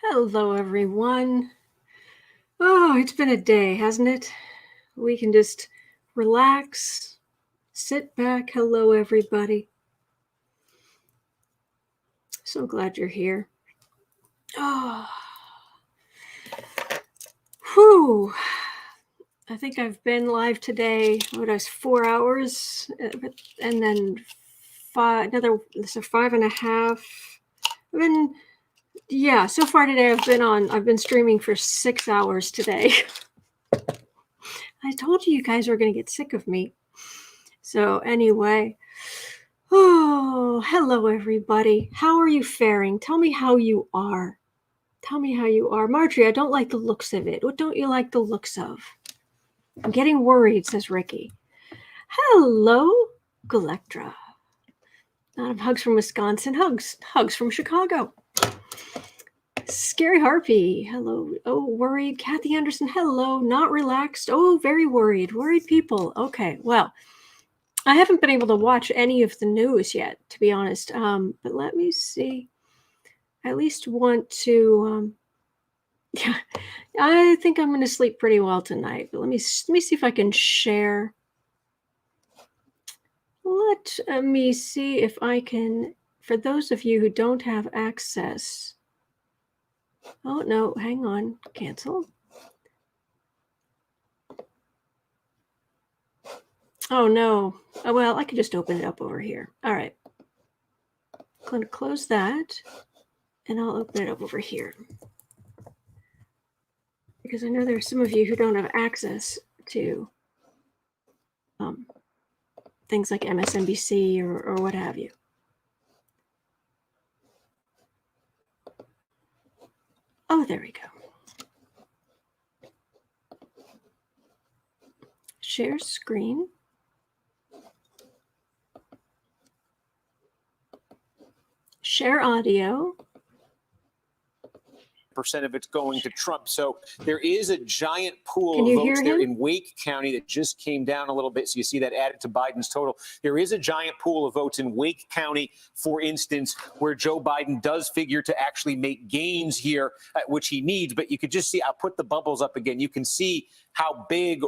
Hello, everyone. Oh, it's been a day, hasn't it? We can just relax, sit back. Hello, everybody. So glad you're here. Oh, whew. I think I've been live today. What was 4 hours, and then another 5.5. So far today I've been streaming for 6 hours today. I told you guys were going to get sick of me. So anyway, hello everybody. How are you faring? Tell me how you are. Tell me how you are. Marjorie, I don't like the looks of it. What don't you like the looks of? I'm getting worried, says Ricky. Hello, Galectra. Hugs from Wisconsin. Hugs from Chicago. Scary Harpy. Hello. Oh, worried. Kathy Anderson. Hello. Not relaxed. Oh, very worried. Worried people. Okay. Well, I haven't been able to watch any of the news yet, to be honest. But let me see. I at least want to. Yeah, I think I'm going to sleep pretty well tonight. But let me see if I can share. Let me see if I can. For those of you who don't have access. Oh no! Hang on. Cancel. Oh no. Oh, well, I could just open it up over here. All right. I'm going to close that. And I'll open it up over here. Because I know there are some of you who don't have access to things like MSNBC or what have you. Oh, there we go. Share screen. Share audio. Percent of it's going to Trump. So there is a giant pool of votes there in Wake County that just came down a little bit. So you see that added to Biden's total. There is a giant pool of votes in Wake County, for instance, where Joe Biden does figure to actually make gains here, which he needs. But you could just see, I'll put the bubbles up again. You can see how big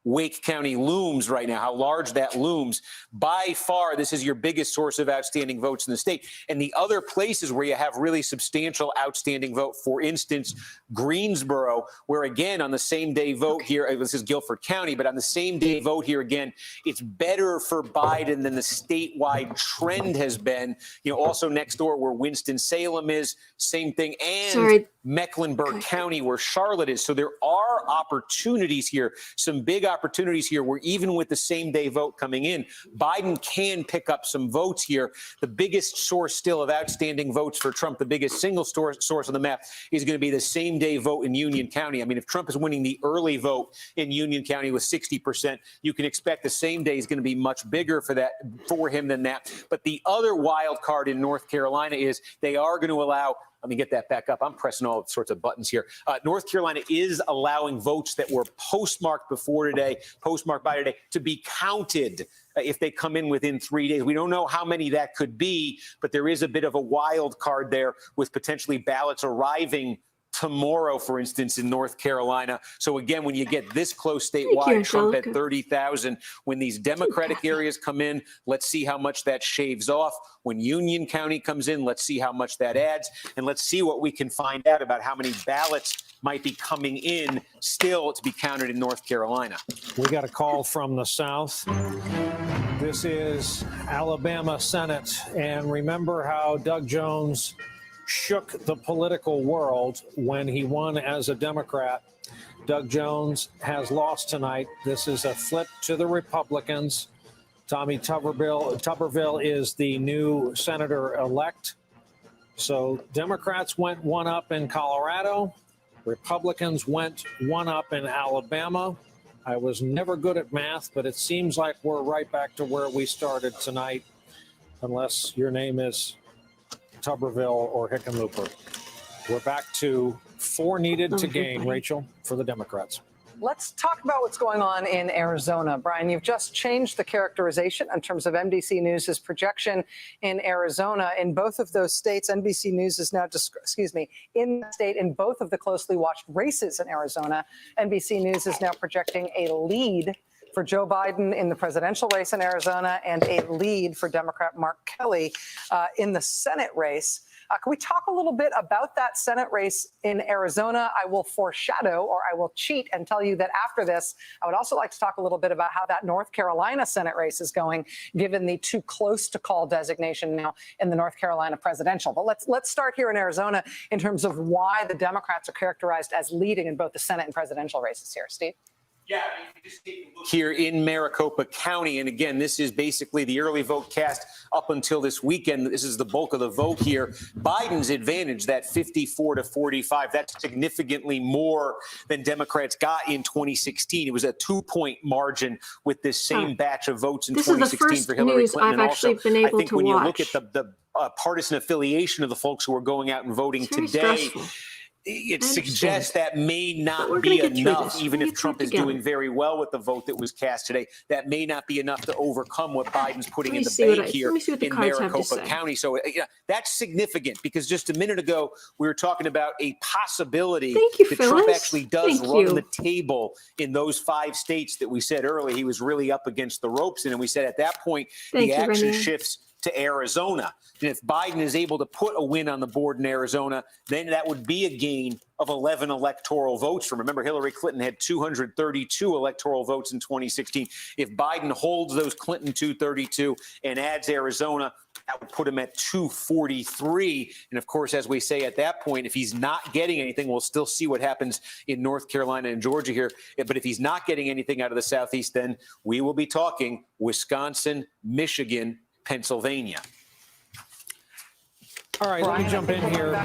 Wake County looms right now, how large that looms. By far, this is your biggest source of outstanding votes in the state. And the other places where you have really substantial outstanding vote, for instance, Greensboro, where again, on the same day vote here, this is Guilford County, but on the same day vote here again, it's better for Biden than the statewide trend has been. You know, also next door where Winston-Salem is, same thing. And Mecklenburg County, where Charlotte is. So there are opportunities here, some big opportunities here where even with the same day vote coming in, Biden can pick up some votes here. The biggest source still of outstanding votes for Trump, the biggest single source on the map, is going to be the same day vote in Union County. I mean, if Trump is winning the early vote in Union County with 60%, you can expect the same day is going to be much bigger for him than that. But the other wild card in North Carolina is they are going to allow. Let me get that back up. I'm pressing all sorts of buttons here. North Carolina is allowing votes that were postmarked by today, to be counted if they come in within 3 days. We don't know how many that could be, but there is a bit of a wild card there with potentially ballots arriving tomorrow, for instance, in North Carolina. So again, when you get this close statewide, Trump at 30,000. When these Democratic areas come in, let's see how much that shaves off. When Union County comes in, let's see how much that adds. And let's see what we can find out about how many ballots might be coming in still to be counted in North Carolina. We got a call from the South. This is Alabama Senate. And remember how Doug Jones shook the political world when he won as a Democrat. Doug Jones has lost tonight. This is a flip to the Republicans. Tommy Tuberville is the new senator-elect. So Democrats went one up in Colorado. Republicans went one up in Alabama. I was never good at math, but it seems like we're right back to where we started tonight, unless your name is Tuberville or Hickenlooper. We're back to 4 needed to gain, Rachel, for the Democrats. Let's talk about what's going on in Arizona. Brian, you've just changed the characterization in terms of NBC News' projection in Arizona. In both of those states, NBC News is now, in the state in both of the closely watched races in Arizona, NBC News is now projecting a lead for Joe Biden in the presidential race in Arizona and a lead for Democrat Mark Kelly in the Senate race. Can we talk a little bit about that Senate race in Arizona? I will foreshadow, or I will cheat and tell you that after this, I would also like to talk a little bit about how that North Carolina Senate race is going, given the too close to call designation now in the North Carolina presidential. But let's start here in Arizona in terms of why the Democrats are characterized as leading in both the Senate and presidential races here. Steve? Yeah, I mean, just take a look here in Maricopa County. And again, this is basically the early vote cast up until this weekend. This is the bulk of the vote here. Biden's advantage, that 54 to 45, that's significantly more than Democrats got in 2016. It was a 2-point margin with this same batch of votes in 2016 for Hillary Clinton. I've actually been able I think to when watch. you look at the partisan affiliation of the folks who are going out and voting today, stressful. It suggests that may not be enough, even if Trump is doing very well with the vote that was cast today. That may not be enough to overcome what Biden's putting in the bank here in Maricopa County. So that's significant, because just a minute ago, we were talking about a possibility that Trump actually does run the table in those 5 states that we said earlier he was really up against the ropes in. And we said at that point, the action shifts to Arizona. And if Biden is able to put a win on the board in Arizona, then that would be a gain of 11 electoral votes. Remember, Hillary Clinton had 232 electoral votes in 2016. If Biden holds those Clinton 232 and adds Arizona, that would put him at 243. And of course, as we say at that point, if he's not getting anything, we'll still see what happens in North Carolina and Georgia here. But if he's not getting anything out of the Southeast, then we will be talking Wisconsin, Michigan, Pennsylvania. All right, let me jump in here.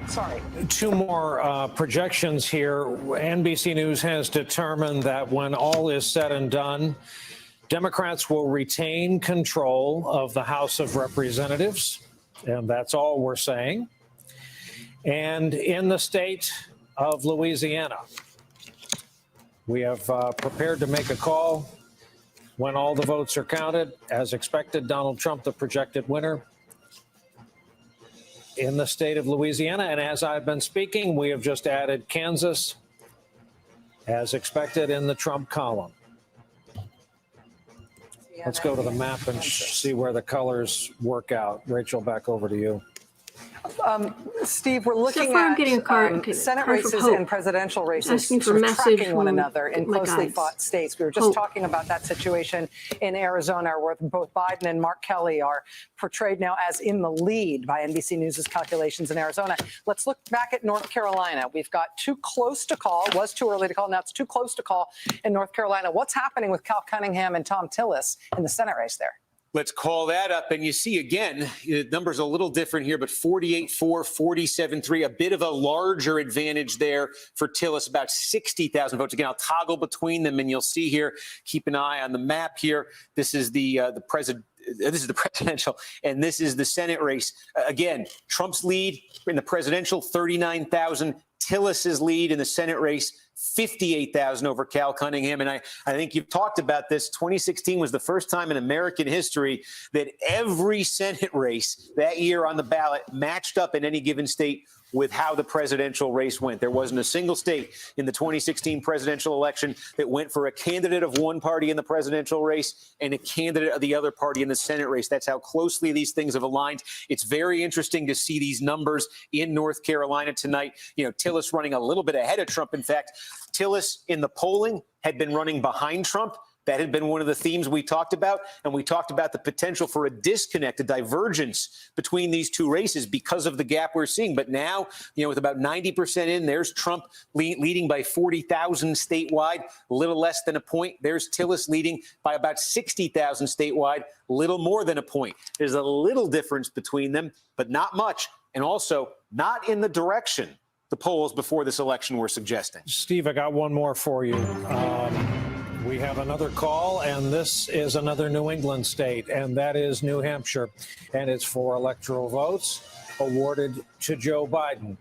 Sorry. 2 more projections here. NBC News has determined that when all is said and done, Democrats will retain control of the House of Representatives, and that's all we're saying. And in the state of Louisiana, we have prepared to make a call when all the votes are counted. As expected, Donald Trump, the projected winner in the state of Louisiana. And as I've been speaking, we have just added Kansas, as expected, in the Trump column. Let's go to the map and see where the colors work out. Rachel, back over to you. Steve, we're looking at Senate races and presidential races sort of tracking one another in closely fought states. We were just talking about that situation in Arizona, where both Biden and Mark Kelly are portrayed now as in the lead by NBC News' calculations in Arizona. Let's look back at North Carolina. We've got too close to call. It was too early to call. Now it's too close to call in North Carolina. What's happening with Cal Cunningham and Tom Tillis in the Senate race there? Let's call that up. And you see, again, the number's a little different here, but 48-4, 47-3, a bit of a larger advantage there for Tillis, about 60,000 votes. Again, I'll toggle between them, and you'll see here, keep an eye on the map here. This is the presidential, and this is the Senate race. Again, Trump's lead in the presidential, 39,000. Tillis's lead in the Senate race, 58,000 over Cal Cunningham. And I think you've talked about this. 2016 was the first time in American history that every Senate race that year on the ballot matched up in any given state with how the presidential race went. There wasn't a single state in the 2016 presidential election that went for a candidate of one party in the presidential race and a candidate of the other party in the Senate race. That's how closely these things have aligned. It's very interesting to see these numbers in North Carolina tonight. You know, Tillis running a little bit ahead of Trump. In fact, Tillis in the polling had been running behind Trump. That had been one of the themes we talked about. And we talked about the potential for a disconnect, a divergence between these two races because of the gap we're seeing. But now, you know, with about 90% in, there's Trump leading by 40,000 statewide, a little less than a point. There's Tillis leading by about 60,000 statewide, little more than a point. There's a little difference between them, but not much. And also not in the direction the polls before this election were suggesting. Steve, I got one more for you. We have another call, and this is another New England state, and that is New Hampshire. And it's for electoral votes awarded to Joe Biden.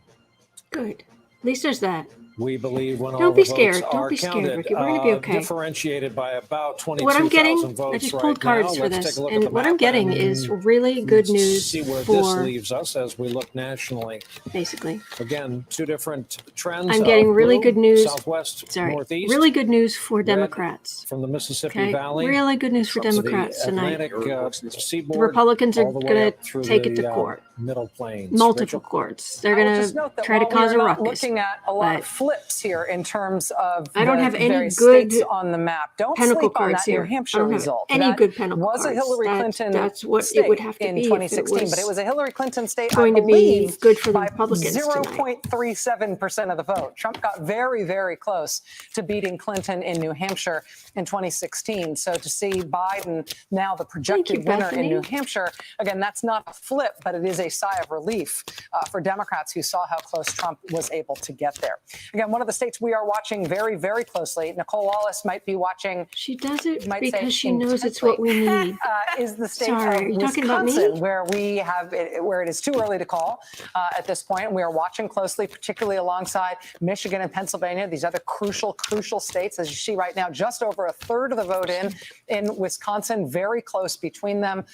Good. At least there's that. We believe when all Don't the be scared. votes Don't are be scared, counted, Ricky. We're going to be okay. differentiated by about What I'm 22,000 getting, votes I just right pulled cards now. for Let's this, take a look and at the what I'm map getting is really good news see where this for, leaves us as we look nationally. basically. Again, two different trends. I'm getting really blue, good news. Southwest, Sorry, northeast. really good news for red Democrats. from the Mississippi Okay, Valley. really good news for to Democrats the tonight. Atlantic The seaboard. Republicans are all the way going up to through take the it to court. Middle Plains. Multiple Rachel? courts. They're I will going just to note that try to while we cause are a not ruckus. looking at a lot But of flips here in terms of I don't the have any various good states on the map. Don't pinnacle sleep on cards that New here. I Hampshire don't have result. any That good pinnacle was a cards. Hillary Clinton That's what state it would have to in be if it 2016, but it was a Hillary Clinton state, I going to be believe, good for the by Republicans tonight. 0.37% of the vote. Trump got very, very close to beating Clinton in New Hampshire in 2016. So to see Biden now the projected winner in New Hampshire, again, that's not a flip, but it is a sigh of relief for Democrats who saw how close Trump was able to get there. Again, one of the states we are watching very, very closely, Nicole Wallace might be watching. She does it because she intensely, knows it's what we need. Is the state Sorry, of Wisconsin, where it is too early to call at this point. We are watching closely, particularly alongside Michigan and Pennsylvania, these other crucial states. As you see right now, just over a third of the vote in Wisconsin, very close between them.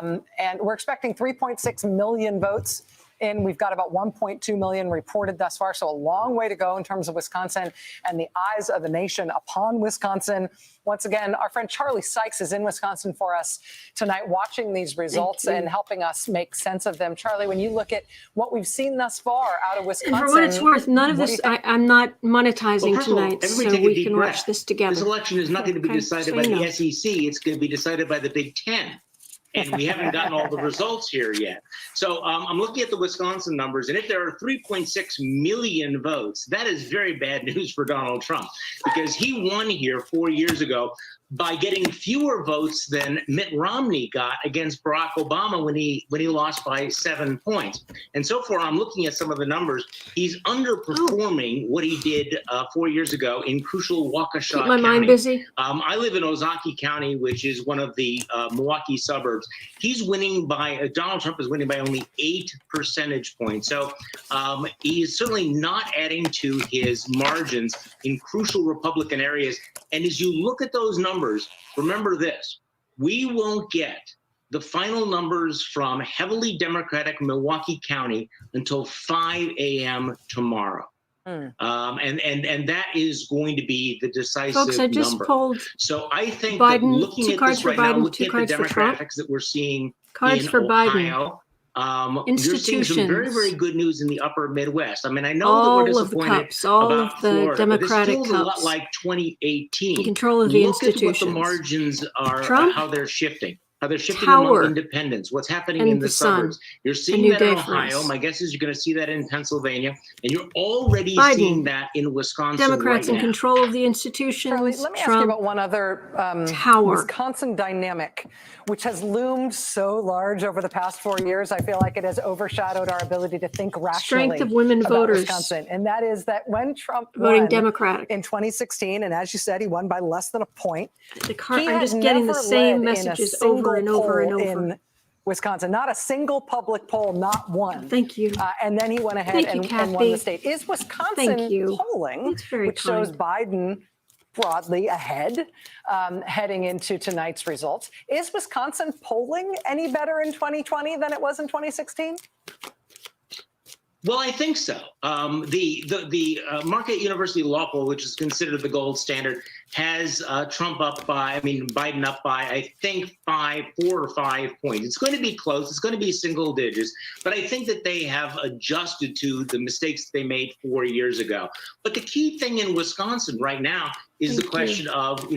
And we're expecting 3.6 million votes. And we've got about 1.2 million reported thus far. So a long way to go in terms of Wisconsin and the eyes of the nation upon Wisconsin. Once again, our friend Charlie Sykes is in Wisconsin for us tonight, watching these results and helping us make sense of them. Charlie, when you look at what we've seen thus far out of Wisconsin. And for what it's worth, none of this, I'm not monetizing tonight, so we can watch this together. This election is not going to be decided by the SEC. It's going to be decided by the Big Ten. And we haven't gotten all the results here yet. So I'm looking at the Wisconsin numbers, and if there are 3.6 million votes, that is very bad news for Donald Trump, because he won here 4 years ago by getting fewer votes than Mitt Romney got against Barack Obama when he lost by 7 points. And so far, I'm looking at some of the numbers. He's underperforming what he did 4 years ago in crucial Waukesha County. Keep my mind busy. I live in Ozaukee County, which is one of the Milwaukee suburbs. He's winning by, Donald Trump is winning by only 8 percentage points. So he is certainly not adding to his margins in crucial Republican areas. And as you look at those numbers, remember this: we won't get the final numbers from heavily Democratic Milwaukee County until 5 a.m. tomorrow. And that is going to be the decisive Folks, I just number. pulled So I think Biden, that looking at this right now, looking at the demographics that we're seeing in Ohio, you're seeing some very, very good news in the upper Midwest. I mean, I know that we're disappointed about Florida, Democratic but it feels a lot like 2018. In control of the institutions. Look at what the margins are, Trump, how they're shifting. How they're shifting Power, among independents, what's happening in the suburbs. You're seeing that in Ohio. My guess is you're going to see that in Pennsylvania. And you're already seeing that in Wisconsin. Democrats in control of the institutions. Charlie, let me ask you about one other Wisconsin dynamic, which has loomed so large over the past 4 years. I feel like it has overshadowed our ability to think rationally. Strength of women voters. Wisconsin. And that is that when Trump voting won Democratic in 2016, and as you said, he won by less than a point. I'm just getting the same messages over and over and over. In Wisconsin, not a single public poll, not one. Thank you. And then he went ahead and won the state. Is Wisconsin polling, which shows Biden broadly ahead heading into tonight's results, is Wisconsin polling any better in 2020 than it was in 2016? Well, I think so. The Marquette University law poll, which is considered the gold standard, has Biden up by, I think, 4 or 5 points. It's going to be close. It's going to be single digits. But I think that they have adjusted to the mistakes they made 4 years ago. But the key thing in Wisconsin right now is the question of,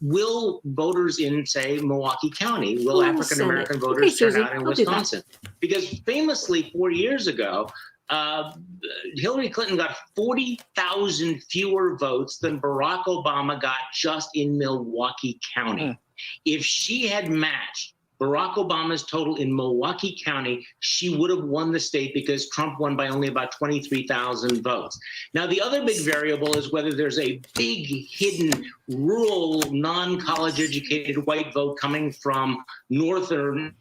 will voters in, say, Milwaukee County, will African-American voters turn out in Wisconsin? Because famously 4 years ago, Hillary Clinton got 40,000 fewer votes than Barack Obama got just in Milwaukee County. If she had matched Barack Obama's total in Milwaukee County, she would have won the state because Trump won by only about 23,000 votes. Now, the other big variable is whether there's a big hidden rural, non-college educated white vote coming from northern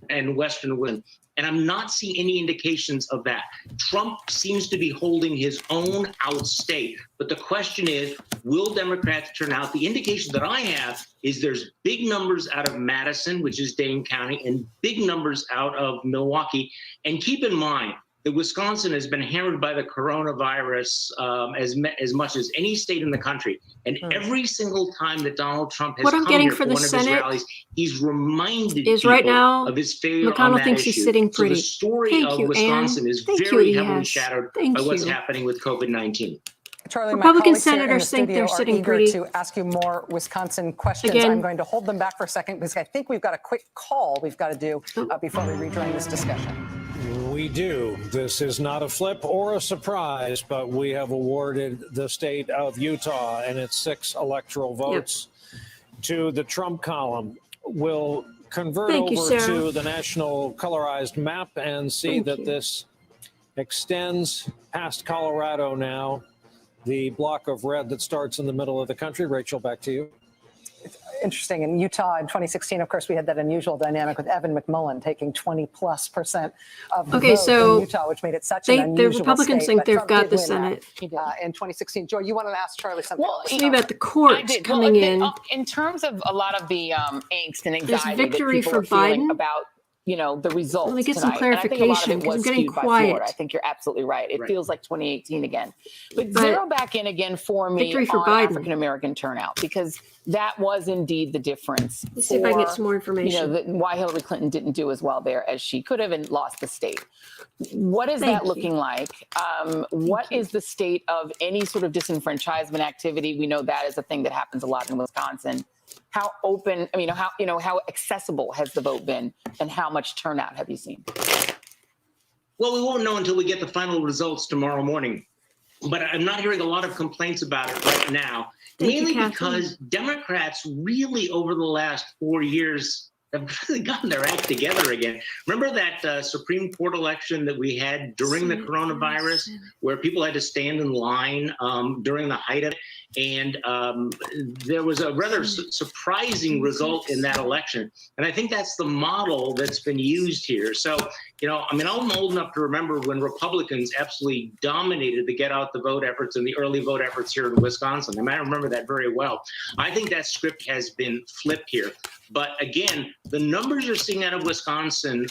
and western women. And I'm not seeing any indications of that. Trump seems to be holding his own outstate. But the question is, will Democrats turn out? The indication that I have is there's big numbers out of Madison, which is Dane County, and big numbers out of Milwaukee. And keep in mind that Wisconsin has been hammered by the coronavirus as much as any state in the country. And every single time that Donald Trump has come here for one of his rallies, he's reminded people right now, of his failure McConnell on that thinks issue. he's sitting pretty. So the story of Wisconsin is very heavily shadowed by what's happening with COVID-19. Charlie, Republican my colleagues here in the senators think they're studio are sitting eager pretty. to ask you more Wisconsin questions. Again, I'm going to hold them back for a second because I think we've got a quick call we've got to do before we rejoin this discussion. We do. This is not a flip or a surprise, but we have awarded the state of Utah and its 6 electoral votes to the Trump column. We'll convert over to the national colorized map and see that this extends past Colorado now, the block of red that starts in the middle of the country. Rachel, back to you. Interesting. In Utah in 2016, of course, we had that unusual dynamic with Evan McMullen taking 20+% of the vote in Utah, which made it such an unusual the Republicans state. think they've got the Senate. In 2016. Joy, you want to ask Charlie something? Well, Tell me about the courts coming in. In terms of a lot of the angst and anxiety victory that people for are feeling Biden about, the results Let me get tonight. some clarification, And I think a lot of it was I'm getting skewed by quiet. Florida. I think you're absolutely right. It feels like 2018 again. But zero back in again for me on African-American turnout, because that was indeed the difference. Let's see if I can get some more information. Why Hillary Clinton didn't do as well there as she could have and lost the state. What is that looking like? What is the state of any sort of disenfranchisement activity? We know that is a thing that happens a lot in Wisconsin. How open, how accessible has the vote been, and how much turnout have you seen? Well, we won't know until we get the final results tomorrow morning. But I'm not hearing a lot of complaints about it right now, mainly because Democrats really over the last 4 years have really gotten their act together again. Remember that Supreme Court election that we had during the coronavirus, where people had to stand in line during the height of it? And there was a rather surprising result in that election. And I think that's the model that's been used here. So, I'm old enough to remember when Republicans absolutely dominated the get out the vote efforts and the early vote efforts here in Wisconsin. I remember that very well. I think that script has been flipped here. But again, the numbers you're seeing out of Wisconsin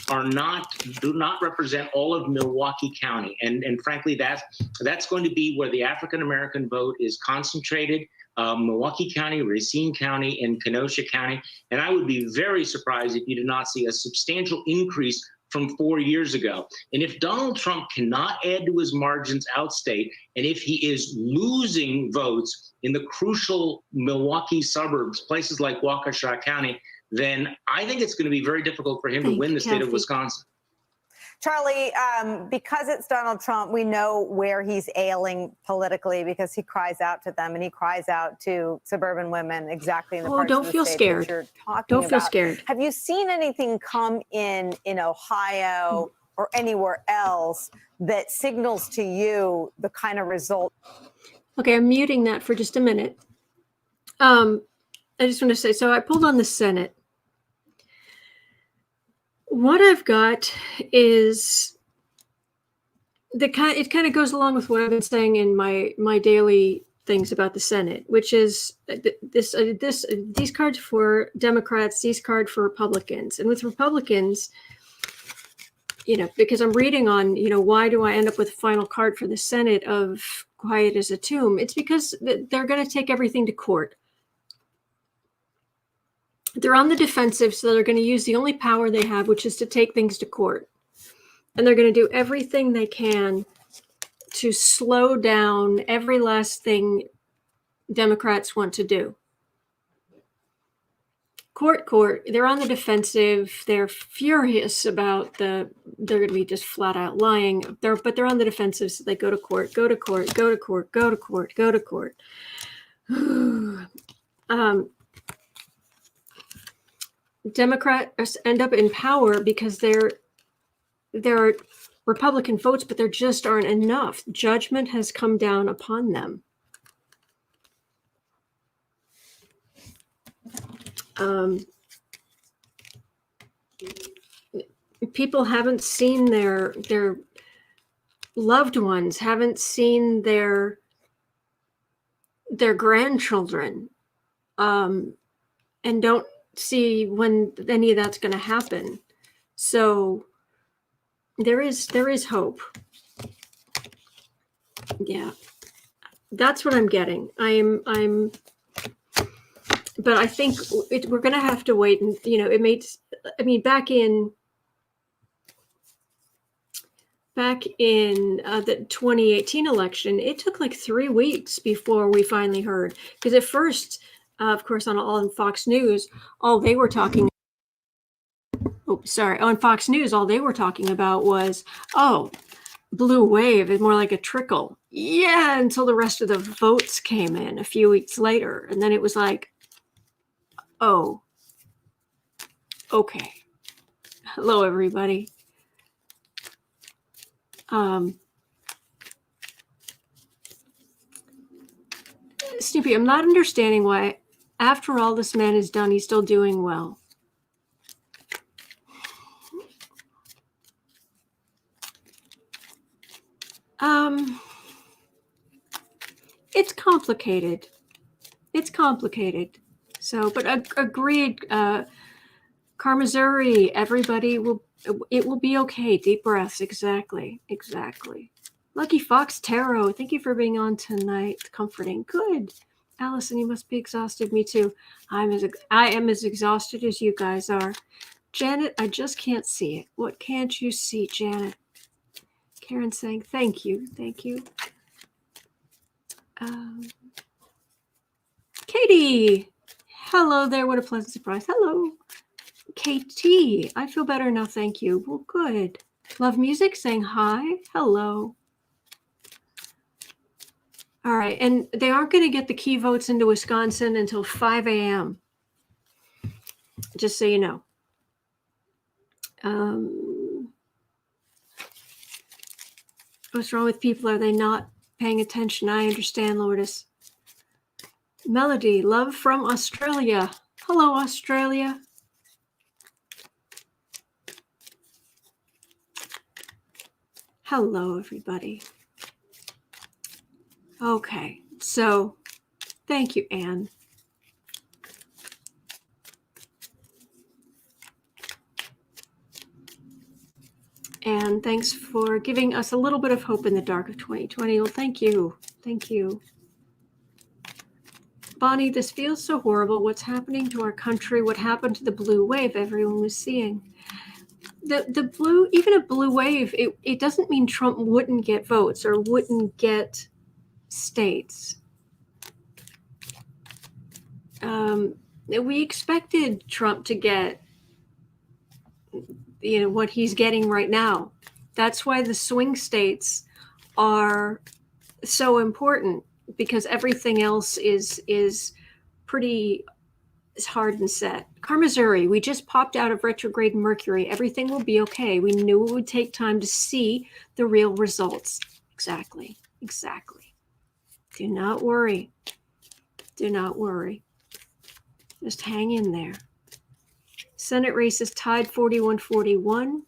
do not represent all of Milwaukee County. And frankly, that's going to be where the African-American vote is concentrated. Milwaukee County, Racine County, and Kenosha County. And I would be very surprised if you did not see a substantial increase from 4 years ago. And if Donald Trump cannot add to his margins outstate, and if he is losing votes in the crucial Milwaukee suburbs, places like Waukesha County, then I think it's going to be very difficult for him to win the state of Wisconsin. Charlie, because it's Donald Trump, we know where he's ailing politically because he cries out to them and he cries out to suburban women exactly in the parts of the state that you're talking about. Don't feel scared. Have you seen anything come in Ohio or anywhere else that signals to you the kind of result? Okay, I'm muting that for just a minute. I just want to say, so I pulled on the Senate. What I've got is it kind of goes along with what I've been saying in my daily things about the Senate, which is these cards for Democrats, these cards for Republicans. And with Republicans, because I'm reading on, why do I end up with a final card for the Senate of quiet as a tomb? It's because they're going to take everything to court. They're on the defensive, so they're going to use the only power they have, which is to take things to court. And they're going to do everything they can to slow down every last thing Democrats want to do. Court, they're on the defensive. They're furious about they're going to be just flat out lying. But they're on the defensive, so they go to court, go to court, go to court, go to court, go to court. Democrats end up in power because there are Republican votes, but there just aren't enough. Judgment has come down upon them. people haven't seen their loved ones, haven't seen their grandchildren, and don't see when any of that's going to happen. So there is hope. Yeah, that's what I'm getting. But I think we're going to have to wait, and it made. I mean, back in the 2018 election, it took like 3 weeks before we finally heard. Because at first, of course, on Fox News, on Fox News, all they were talking about was, blue wave is more like a trickle. Yeah, until the rest of the votes came in a few weeks later. And then it was like, oh, okay. Hello, everybody. Snoopy, I'm not understanding why, after all this man has done, he's still doing well. It's complicated. So, but agreed, Carmazuri, everybody it will be okay. Deep breaths. Exactly. Lucky Fox Tarot, thank you for being on tonight. Comforting. Good. Allison, you must be exhausted. Me too. I am as exhausted as you guys are. Janet, I just can't see it. What can't you see, Janet? Karen saying, thank you. Katie, hello there. What a pleasant surprise. Hello. KT, I feel better now. Thank you. Well, good. Love Music saying hi. Hello. All right. And they aren't going to get the key votes into Wisconsin until 5 a.m. Just so you know. What's wrong with people? Are they not paying attention? I understand, Lourdes. Melody, love from Australia. Hello, Australia. Hello, everybody. Okay, so thank you, Anne. And thanks for giving us a little bit of hope in the dark of 2020. Well, thank you. Bonnie, this feels so horrible. What's happening to our country? What happened to the blue wave everyone was seeing? The blue, even a blue wave, it doesn't mean Trump wouldn't get votes or wouldn't get states. We expected Trump to get what he's getting right now. That's why the swing states are so important, because everything else is pretty hard and set. Carmazuri, we just popped out of retrograde Mercury. Everything will be okay. We knew it would take time to see the real results. Exactly. Do not worry. Just hang in there. Senate race is tied 41-41.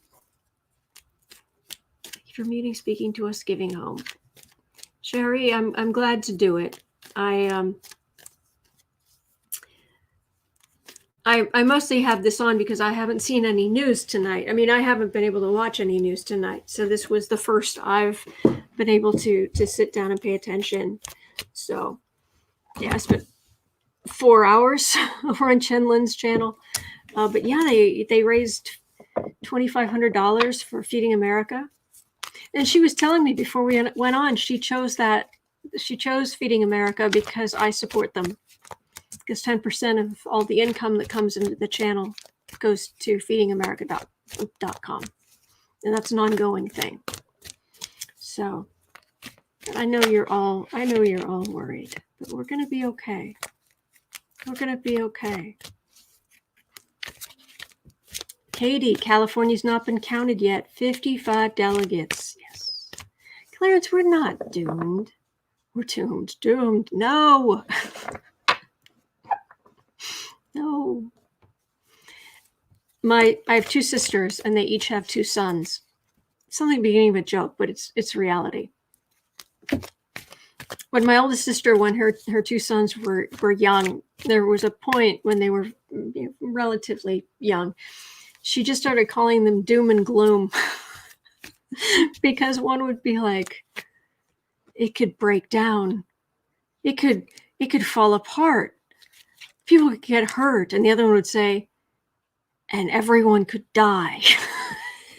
Thank you for meeting, speaking to us, giving home. Sherry, I'm glad to do it. I mostly have this on because I haven't seen any news tonight. I mean, I haven't been able to watch any news tonight. So this was the first I've been able to sit down and pay attention. So yeah, I spent 4 hours over on Chen Lin's channel. But yeah, they raised $2,500 for Feeding America. And she was telling me before we went on, she chose Feeding America because I support them. Because 10% of all the income that comes into the channel goes to feedingamerica.com. And that's an ongoing thing. So I know you're all worried, but we're going to be okay. Katie, California's not been counted yet. 55 delegates. Yes. Clarence, we're not doomed. We're doomed. No. No. I have two sisters, and they each have two sons. Something beginning of a joke, but it's reality. When my oldest sister, when her two sons were young, there was a point when they were relatively young, she just started calling them doom and gloom because one would be like, it could break down, it could fall apart, people could get hurt, and the other one would say, and everyone could die.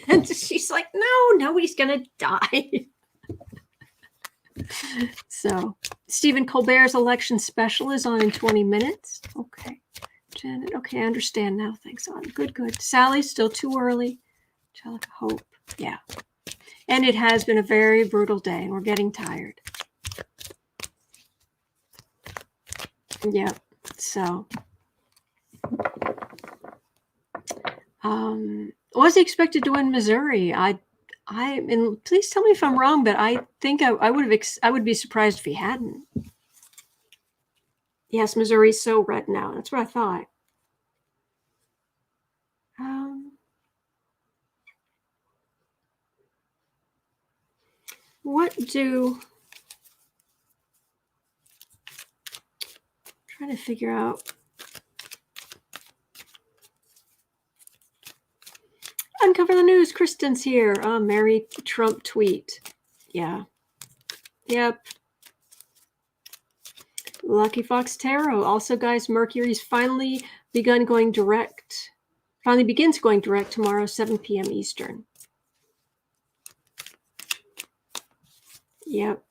And she's like, no, nobody's gonna die. So Stephen Colbert's election special is on in 20 minutes. Okay, Janet, okay, I understand now. Thanks, on. Good. Sally, still too early. Angelica, Hope, yeah. And it has been a very brutal day, and we're getting tired. Yeah, so was he expected to win Missouri? And please tell me if I'm wrong, but I think I would be surprised if he hadn't. Yes, Missouri's so red now. That's what I thought. Trying to figure out. Uncover the news. Kristen's here. Mary Trump tweet. Yeah. Yep. Lucky Fox Tarot. Also, guys, Mercury's finally begins going direct tomorrow, 7 p.m. Eastern. Yep.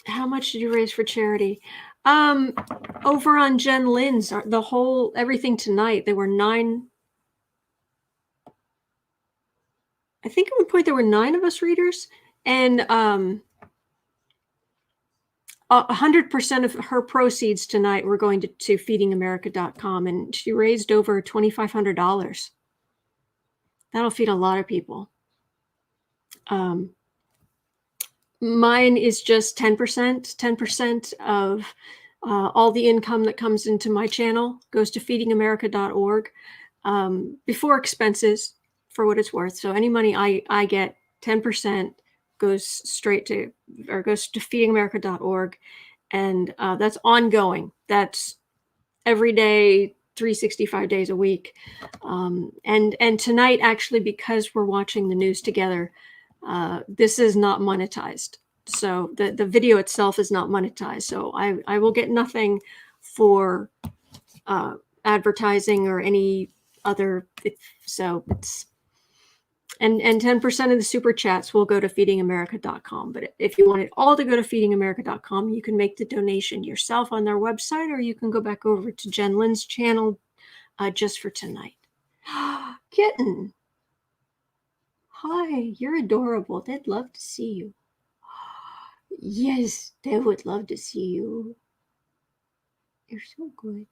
How much did you raise for charity? Over on Jen Lynn's, everything tonight, there were 9. I think at one point there were 9 of us readers, and 100% of her proceeds tonight were going to feedingamerica.com, and she raised over $2,500. That'll feed a lot of people. Mine is just 10%. 10% of all the income that comes into my channel goes to feedingamerica.org before expenses, for what it's worth. So any money I get, 10% goes to feedingamerica.org, and that's ongoing. That's every day, 365 days a week. And tonight, actually, because we're watching the news together, this is not monetized. So the video itself is not monetized. So I will get nothing for advertising or any other. So it's and 10% of the super chats will go to feedingamerica.com. But if you want it all to go to feedingamerica.com, you can make the donation yourself on their website, or you can go back over to Jen Lynn's channel just for tonight. Kitten. Hi, you're adorable. They'd love to see you. Yes, they would love to see you. You're so good.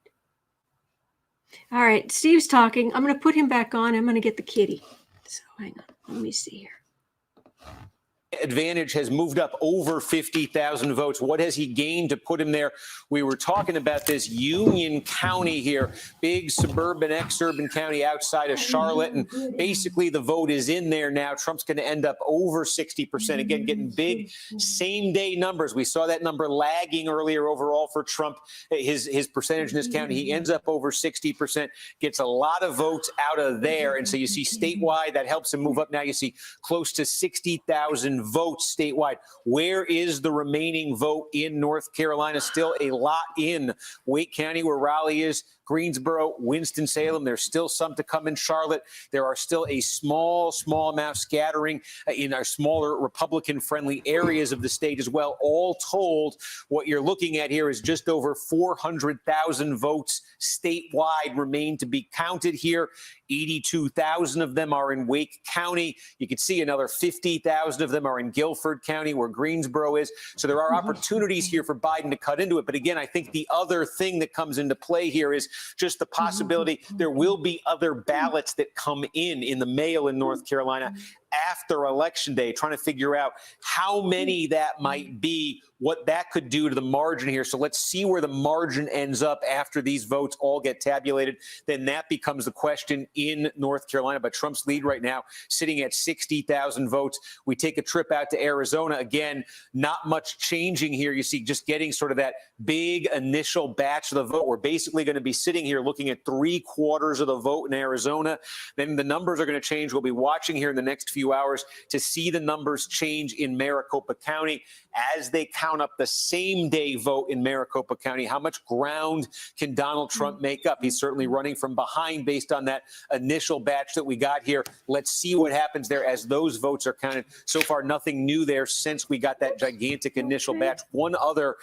All right, Steve's talking. I'm going to put him back on. I'm going to get the kitty. So hang on. Let me see here. Advantage has moved up over 50,000 votes. What has he gained to put him there? We were talking about this Union County here, big suburban, exurban county outside of Charlotte, and basically the vote is in there now. Trump's going to end up over 60%. Again, getting big same-day numbers. We saw that number lagging earlier overall for Trump, his percentage in this county. He ends up over 60%, gets a lot of votes out of there. And so you see statewide, that helps him move up. Now you see close to 60,000 votes statewide. Where is the remaining vote in North Carolina? Still a lot in Wake County, where Raleigh is, Greensboro, Winston-Salem. There's still some to come in Charlotte. There are still a small amount scattering in our smaller Republican-friendly areas of the state as well. All told, what you're looking at here is just over 400,000 votes statewide remain to be counted here. 82,000 of them are in Wake County. You can see another 50,000 of them are in Guilford County, where Greensboro is. So there are opportunities here for Biden to cut into it. But again, I think the other thing that comes into play here is just the possibility there will be other ballots that come in the mail in North Carolina after Election Day, trying to figure out how many that might be, what that could do to the margin here. So let's see where the margin ends up after these votes all get tabulated. Then that becomes the question in North Carolina. But Trump's lead right now sitting at 60,000 votes. We take a trip out to Arizona. Again, not much changing here. You see just getting sort of that big initial batch of the vote. We're basically going to be sitting here looking at 3/4 of the vote in Arizona. Then the numbers are going to change. We'll be watching here in the next few hours to see the numbers change in Maricopa County as they count up the same day vote in Maricopa County. How much ground can Donald Trump make up? He's certainly running from behind based on that initial batch that we got here. Let's see what happens there as those votes are counted. So far, nothing new there since we got that gigantic initial batch. One other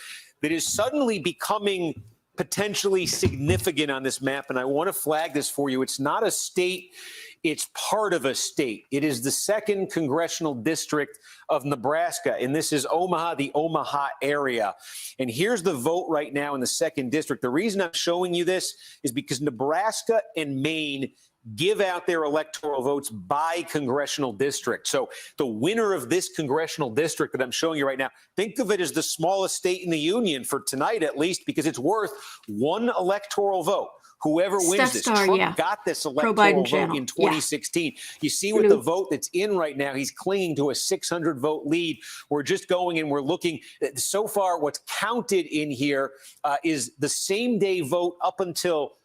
that is suddenly becoming potentially significant on this map, and I want to flag this for you. It's not a state. It's part of a state. It is the 2nd congressional district of Nebraska, and this is Omaha, the Omaha area. And here's the vote right now in the 2nd district. The reason I'm showing you this is because Nebraska and Maine give out their electoral votes by congressional district. So the winner of this congressional district that I'm showing you right now, think of it as the smallest state in the union for tonight, at least, because it's worth 1 electoral vote. Whoever wins this, Trump got this electoral vote in 2016. You see with the vote that's in right now, he's clinging to a 600 vote lead. We're just going and we're looking. So far, what's counted in here is the same day vote up until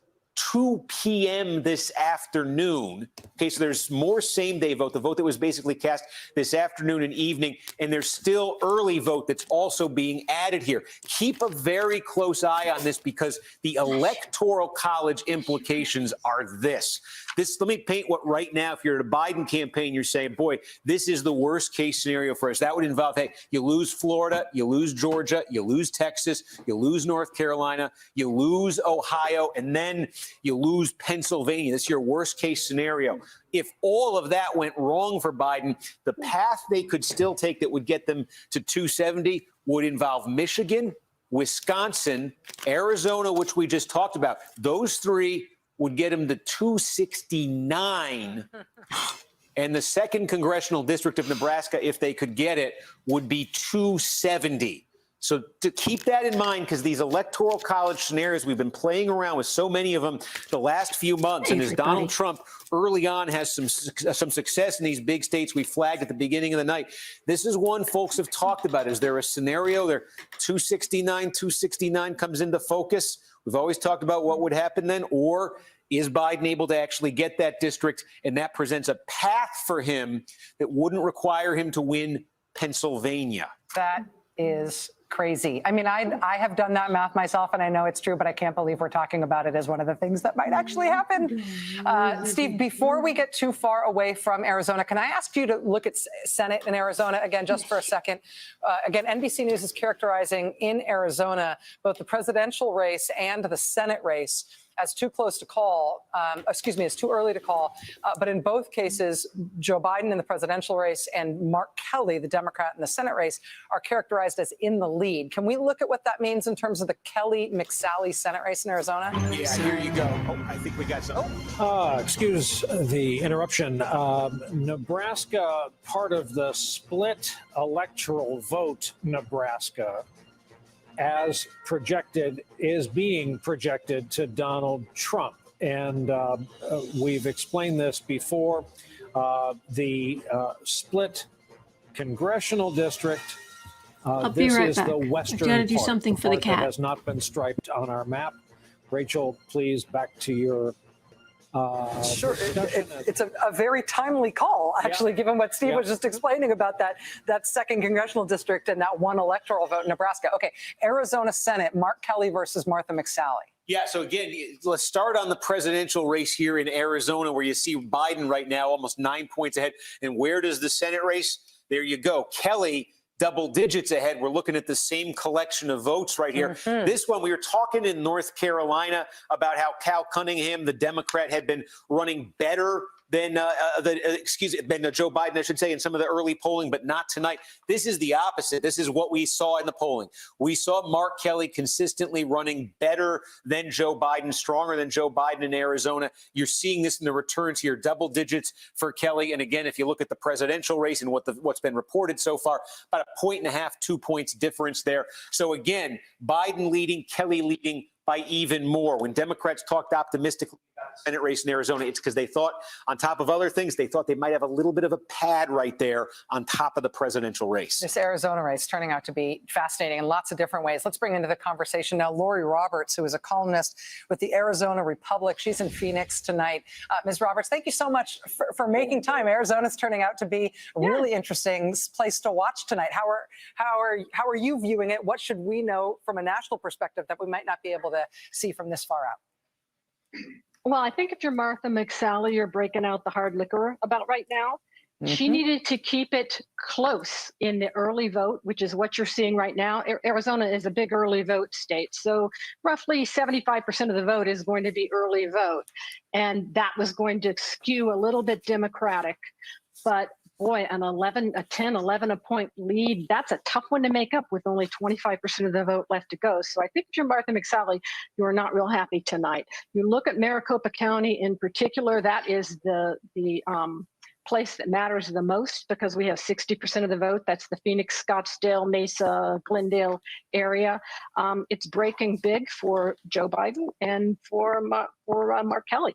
2 p.m. this afternoon. Okay, so there's more same-day vote, the vote that was basically cast this afternoon and evening, and there's still early vote that's also being added here. Keep a very close eye on this because the Electoral College implications are this. Let me paint what right now, if you're at a Biden campaign, you're saying, boy, this is the worst case scenario for us. That would involve, hey, you lose Florida, you lose Georgia, you lose Texas, you lose North Carolina, you lose Ohio, and then you lose Pennsylvania. This is your worst case scenario. If all of that went wrong for Biden, the path they could still take that would get them to 270 would involve Michigan, Wisconsin, Arizona, which we just talked about. Those 3 would get him to 269. And the 2nd congressional district of Nebraska, if they could get it, would be 270. So to keep that in mind, because these Electoral College scenarios, we've been playing around with so many of them the last few months. And as Donald Trump early on has some success in these big states we flagged at the beginning of the night, this is one folks have talked about. Is there a scenario there 269 comes into focus? We've always talked about what would happen then, or is Biden able to actually get that district? And that presents a path for him that wouldn't require him to win Pennsylvania. That is crazy. I mean, I have done that math myself, and I know it's true, but I can't believe we're talking about it as one of the things that might actually happen. Steve, before we get too far away from Arizona, can I ask you to look at Senate in Arizona again, just for a second? Again, NBC News is characterizing in Arizona both the presidential race and the Senate race as too close to call, as too early to call. But in both cases, Joe Biden in the presidential race and Mark Kelly, the Democrat in the Senate race, are characterized as in the lead. Can we look at what that means in terms of the Kelly-McSally Senate race in Arizona? Yeah, here you go. Oh, I think we got some. Excuse the interruption. Nebraska, part of the split electoral vote, Nebraska, as projected, is being projected to Donald Trump. And we've explained this before. The split congressional district, I'll be right back. the western I gotta do part, something the for the part cat. that has not been striped on our map. Rachel, please, back to your Sure. It's a very timely call, actually, given what Steve was just explaining about that 2nd congressional district and that 1 electoral vote in Nebraska. Okay, Arizona Senate, Mark Kelly versus Martha McSally. Yeah, so again, let's start on the presidential race here in Arizona, where you see Biden right now almost 9 points ahead. And where does the Senate race? There you go. Kelly, double digits ahead. We're looking at the same collection of votes right here. Mm-hmm. This one, we were talking in North Carolina about how Cal Cunningham, the Democrat, had been running better than Joe Biden, I should say, in some of the early polling, but not tonight. This is the opposite. This is what we saw in the polling. We saw Mark Kelly consistently running better than Joe Biden, stronger than Joe Biden in Arizona. You're seeing this in the returns here, double digits for Kelly. And again, if you look at the presidential race and what's been reported so far, about 1.5, 2 points difference there. So again, Biden leading, Kelly leading by even more. When Democrats talked optimistically about the Senate race in Arizona, it's because they thought, on top of other things, they thought they might have a little bit of a pad right there on top of the presidential race. This Arizona race turning out to be fascinating in lots of different ways. Let's bring into the conversation now Lori Roberts, who is a columnist with the Arizona Republic. She's in Phoenix tonight. Ms. Roberts, thank you so much for making time. Arizona's turning out to be a really interesting place to watch tonight. How are you viewing it? What should we know from a national perspective that we might not be able to see from this far out? Well, I think if you're Martha McSally, you're breaking out the hard liquor about right now. She needed to keep it close in the early vote, which is what you're seeing right now. Arizona is a big early vote state. So roughly 75% of the vote is going to be early vote. And that was going to skew a little bit Democratic. But boy, a 10, 11 point lead, that's a tough one to make up with only 25% of the vote left to go. So I think if you're Martha McSally, you're not real happy tonight. You look at Maricopa County in particular, that is the place that matters the most because we have 60% of the vote. That's the Phoenix, Scottsdale, Mesa, Glendale area. It's breaking big for Joe Biden and for Mark Kelly.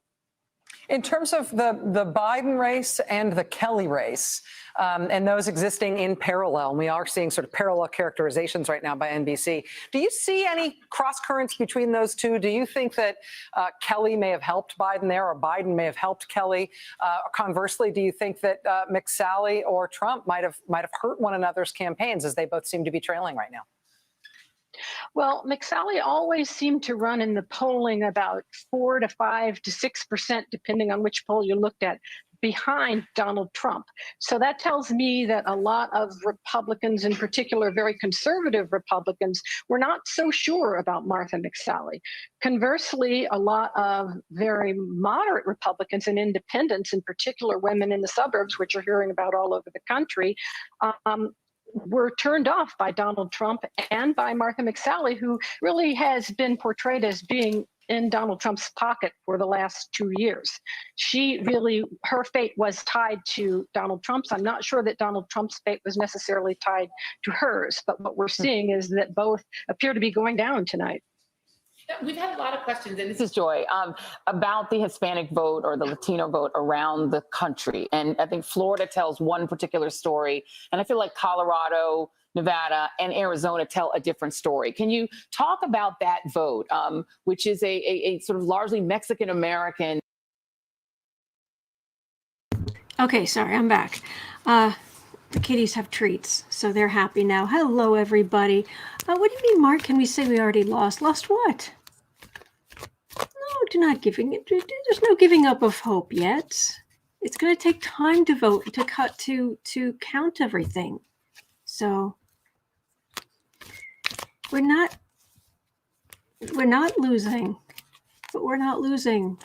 In terms of the Biden race and the Kelly race, and those existing in parallel, and we are seeing sort of parallel characterizations right now by NBC, do you see any cross currents between those two? Do you think that Kelly may have helped Biden there, or Biden may have helped Kelly? Conversely, do you think that McSally or Trump might have hurt one another's campaigns, as they both seem to be trailing right now? Well, McSally always seemed to run in the polling about 4 to 5 to 6%, depending on which poll you looked at, behind Donald Trump. So that tells me that a lot of Republicans, in particular very conservative Republicans, were not so sure about Martha McSally. Conversely, a lot of very moderate Republicans and independents, in particular women in the suburbs, which you're hearing about all over the country, were turned off by Donald Trump and by Martha McSally, who really has been portrayed as being in Donald Trump's pocket for the last 2 years. Her fate was tied to Donald Trump's. I'm not sure that Donald Trump's fate was necessarily tied to hers, but what we're seeing is that both appear to be going down tonight. We've had a lot of questions, and this is Joy, about the Hispanic vote or the Latino vote around the country. And I think Florida tells one particular story, and I feel like Colorado, Nevada, and Arizona tell a different story. Can you talk about that vote, which is a sort of largely Mexican-American? Okay, sorry, I'm back. The kitties have treats, so they're happy now. Hello, everybody. What do you mean, Mark? Can we say we already lost? Lost what? No, there's no giving up of hope yet. It's going to take time to vote, to count everything. So we're not losing, but we're not losing.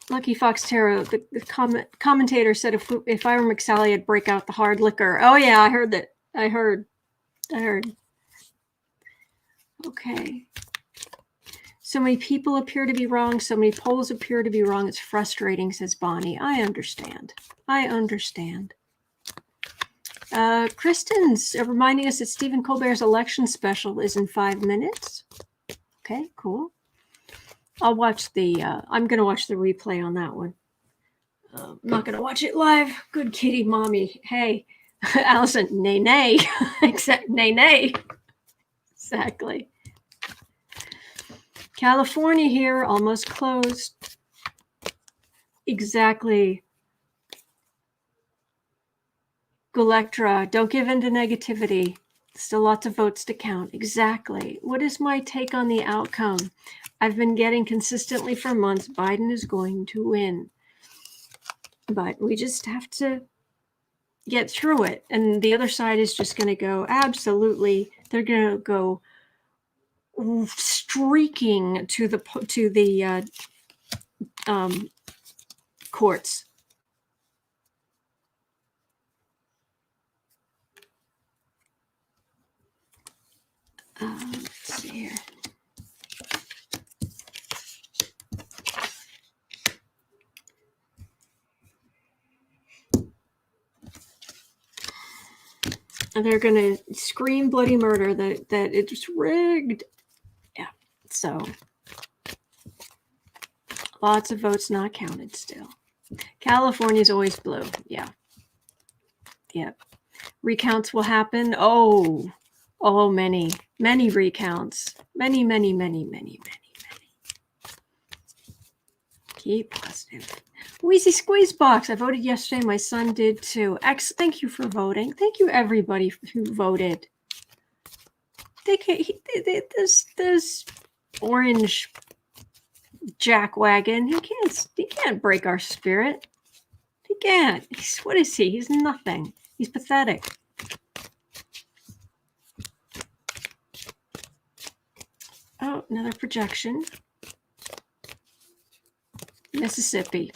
Lucky Fox Tarot, the commentator said if I were McSally, I'd break out the hard liquor. Oh yeah, I heard that. I heard. Okay. So many people appear to be wrong. So many polls appear to be wrong. It's frustrating, says Bonnie. I understand. Kristen's reminding us that Stephen Colbert's election special is in 5 minutes. Okay, cool. I'll watch I'm going to watch the replay on that one. I'm not going to watch it live. Good kitty, mommy. Hey, Allison, nay. Except nay. Exactly. California here, almost closed. Exactly. Electoral, don't give in to negativity. Still lots of votes to count. Exactly. What is my take on the outcome? I've been getting consistently for months, Biden is going to win. But we just have to get through it. And the other side is just going to go, absolutely, they're going to go streaking to the courts. Let's see here. And they're going to scream bloody murder that it's rigged. Yeah. So lots of votes not counted still. California's always blue. Yeah. Yep. Recounts will happen. Oh, many recounts. Many. Keep positive. Wheezy Squeeze Box. I voted yesterday. My son did too. Thank you for voting. Thank you, everybody who voted. This orange jackwagon. He can't break our spirit. He can't. What is he? He's nothing. He's pathetic. Oh, another projection. Mississippi.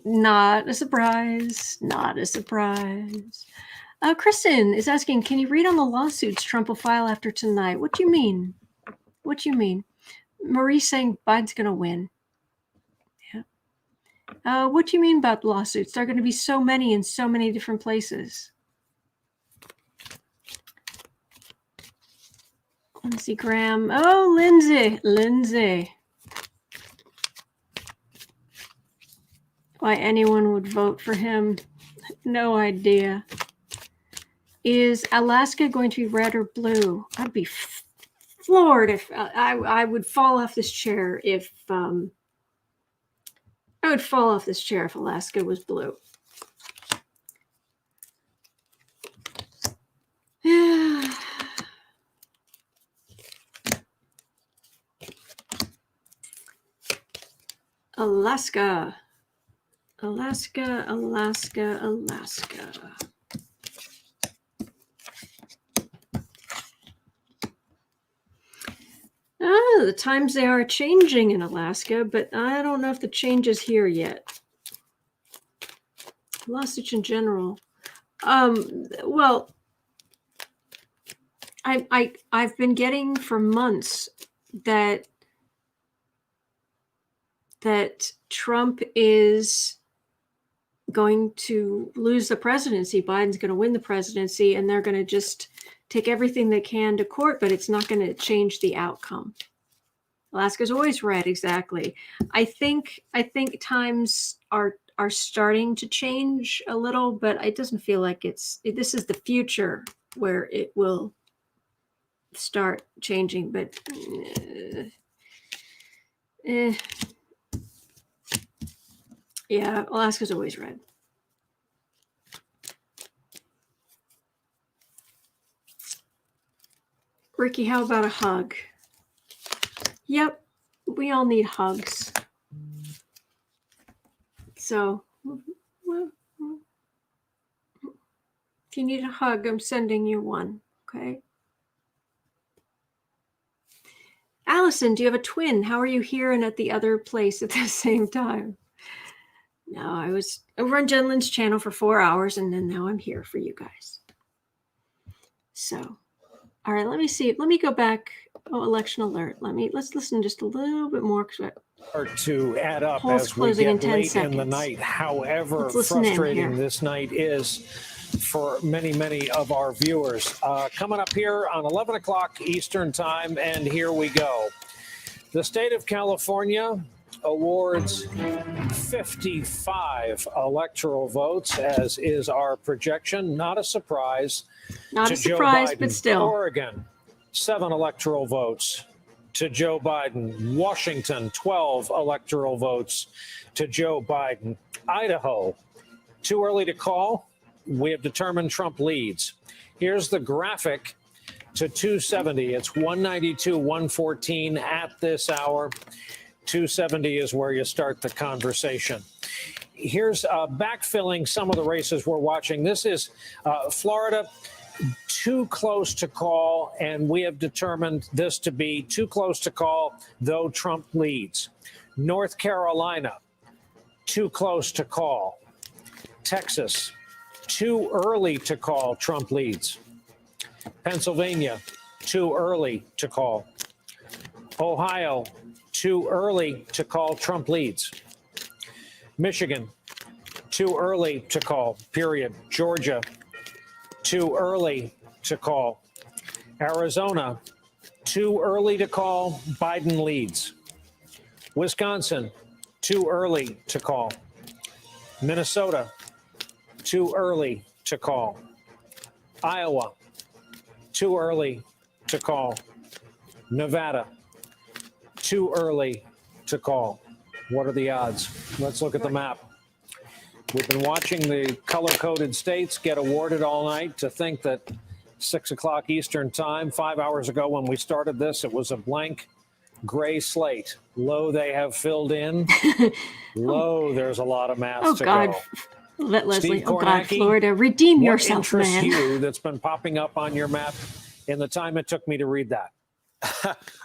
Not a surprise. Not a surprise. Kristen is asking, can you read on the lawsuits Trump will file after tonight? What do you mean? What do you mean? Marie's saying Biden's going to win. Yeah. What do you mean about lawsuits? There are going to be so many in so many different places. Lindsey Graham. Oh, Lindsay. Why anyone would vote for him, no idea. Is Alaska going to be red or blue? I'd be floored if I would fall off this chair if Alaska was blue. Yeah. Alaska. The times they are changing in Alaska, but I don't know if the change is here yet. Lawsuits in general. Well, I've been getting for months that Trump is going to lose the presidency. Biden's going to win the presidency, and they're going to just take everything they can to court, but it's not going to change the outcome. Alaska's always red, exactly. I think times are starting to change a little, but it doesn't feel like this is the future where it will start changing, but yeah, Alaska's always red. Ricky, how about a hug? Yep, we all need hugs. So, if you need a hug, I'm sending you one, okay? Allison, do you have a twin? How are you here and at the other place at the same time? No, I was over on Jen Lynn's channel for 4 hours, and then now I'm here for you guys. So, all right, let me see. Let me go back. Oh, election alert. Let's listen just a little bit more. To add up as we get late in the night, however frustrating this night is for many of our viewers. Coming up here on 11 o'clock Eastern time, and here we go. The state of California awards 55 electoral votes, as is our projection. Not a surprise. Not a surprise, but still. Oregon, 7 electoral votes to Joe Biden. Washington, 12 electoral votes to Joe Biden. Idaho, too early to call. We have determined Trump leads. Here's the graphic to 270. It's 192, 114 at this hour. 270 is where you start the conversation. Here's backfilling some of the races we're watching. This is Florida, too close to call, and we have determined this to be too close to call, though Trump leads. North Carolina, too close to call. Texas, too early to call, Trump leads. Pennsylvania, too early to call. Ohio, too early to call, Trump leads. Michigan, too early to call, period. Georgia, too early to call. Arizona, too early to call, Biden leads. Wisconsin, too early to call. Minnesota, too early to call. Iowa, too early to call. Nevada, too early to call. What are the odds? Let's look at the map. We've been watching the color-coded states get awarded all night. To think that 6 o'clock Eastern time, 5 hours ago when we started this, it was a blank gray slate. Low, they have filled in. Low, there's a lot of math to God. go. Let Leslie, Steve oh God, Kornacki, Florida, redeem yourself, what interests man. you that's been popping up on your map in the time it took me to read that?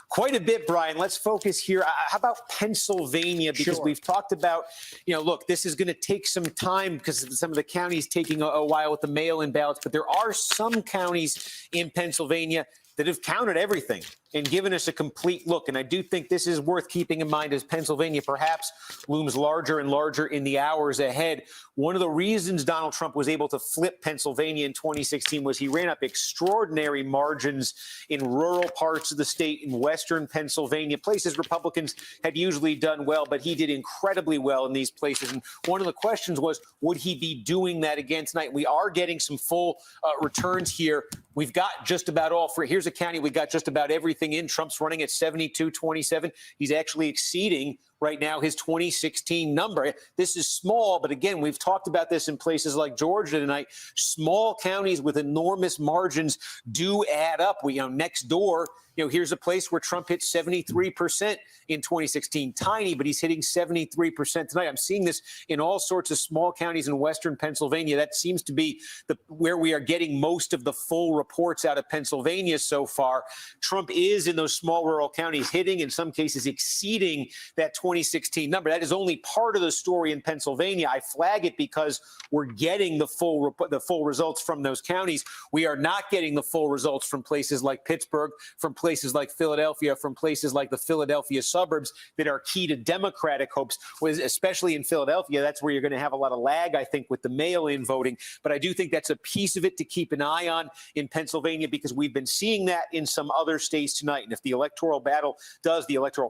Quite a bit, Brian. Let's focus here. How about Pennsylvania? Because we've talked about, look, this is going to take some time because some of the counties taking a while with the mail-in ballots. But there are some counties in Pennsylvania that have counted everything and given us a complete look. And I do think this is worth keeping in mind as Pennsylvania perhaps looms larger and larger in the hours ahead. One of the reasons Donald Trump was able to flip Pennsylvania in 2016 was he ran up extraordinary margins in rural parts of the state in western Pennsylvania, places Republicans had usually done well, but he did incredibly well in these places. And one of the questions was, would he be doing that again tonight? We are getting some full returns here. We've got just about all for here's a county we got just about everything in. Trump's running at 72-27. He's actually exceeding right now his 2016 number. This is small, but again, we've talked about this in places like Georgia tonight. Small counties with enormous margins do add up. Next door, here's a place where Trump hit 73% in 2016. Tiny, but he's hitting 73% tonight. I'm seeing this in all sorts of small counties in western Pennsylvania. That seems to be where we are getting most of the full reports out of Pennsylvania so far. Trump is in those small rural counties hitting, in some cases exceeding that 2016 number. That is only part of the story in Pennsylvania. I flag it because we're getting the full results from those counties. We are not getting the full results from places like Pittsburgh, from places like Philadelphia, from places like the Philadelphia suburbs that are key to Democratic hopes, especially in Philadelphia. That's where you're going to have a lot of lag, I think, with the mail-in voting. But I do think that's a piece of it to keep an eye on in Pennsylvania because we've been seeing that in some other states tonight. And if the electoral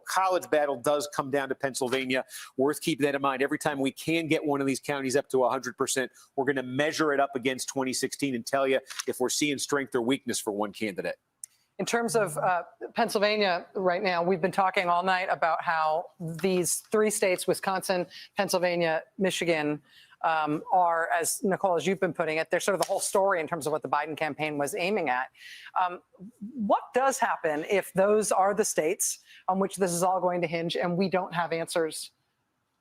college battle does come down to Pennsylvania, worth keeping that in mind. Every time we can get one of these counties up to 100%, we're going to measure it up against 2016 and tell you if we're seeing strength or weakness for one candidate. In terms of Pennsylvania right now, we've been talking all night about how these three states, Wisconsin, Pennsylvania, Michigan, are, as Nicole, as you've been putting it, they're sort of the whole story in terms of what the Biden campaign was aiming at. What does happen if those are the states on which this is all going to hinge and we don't have answers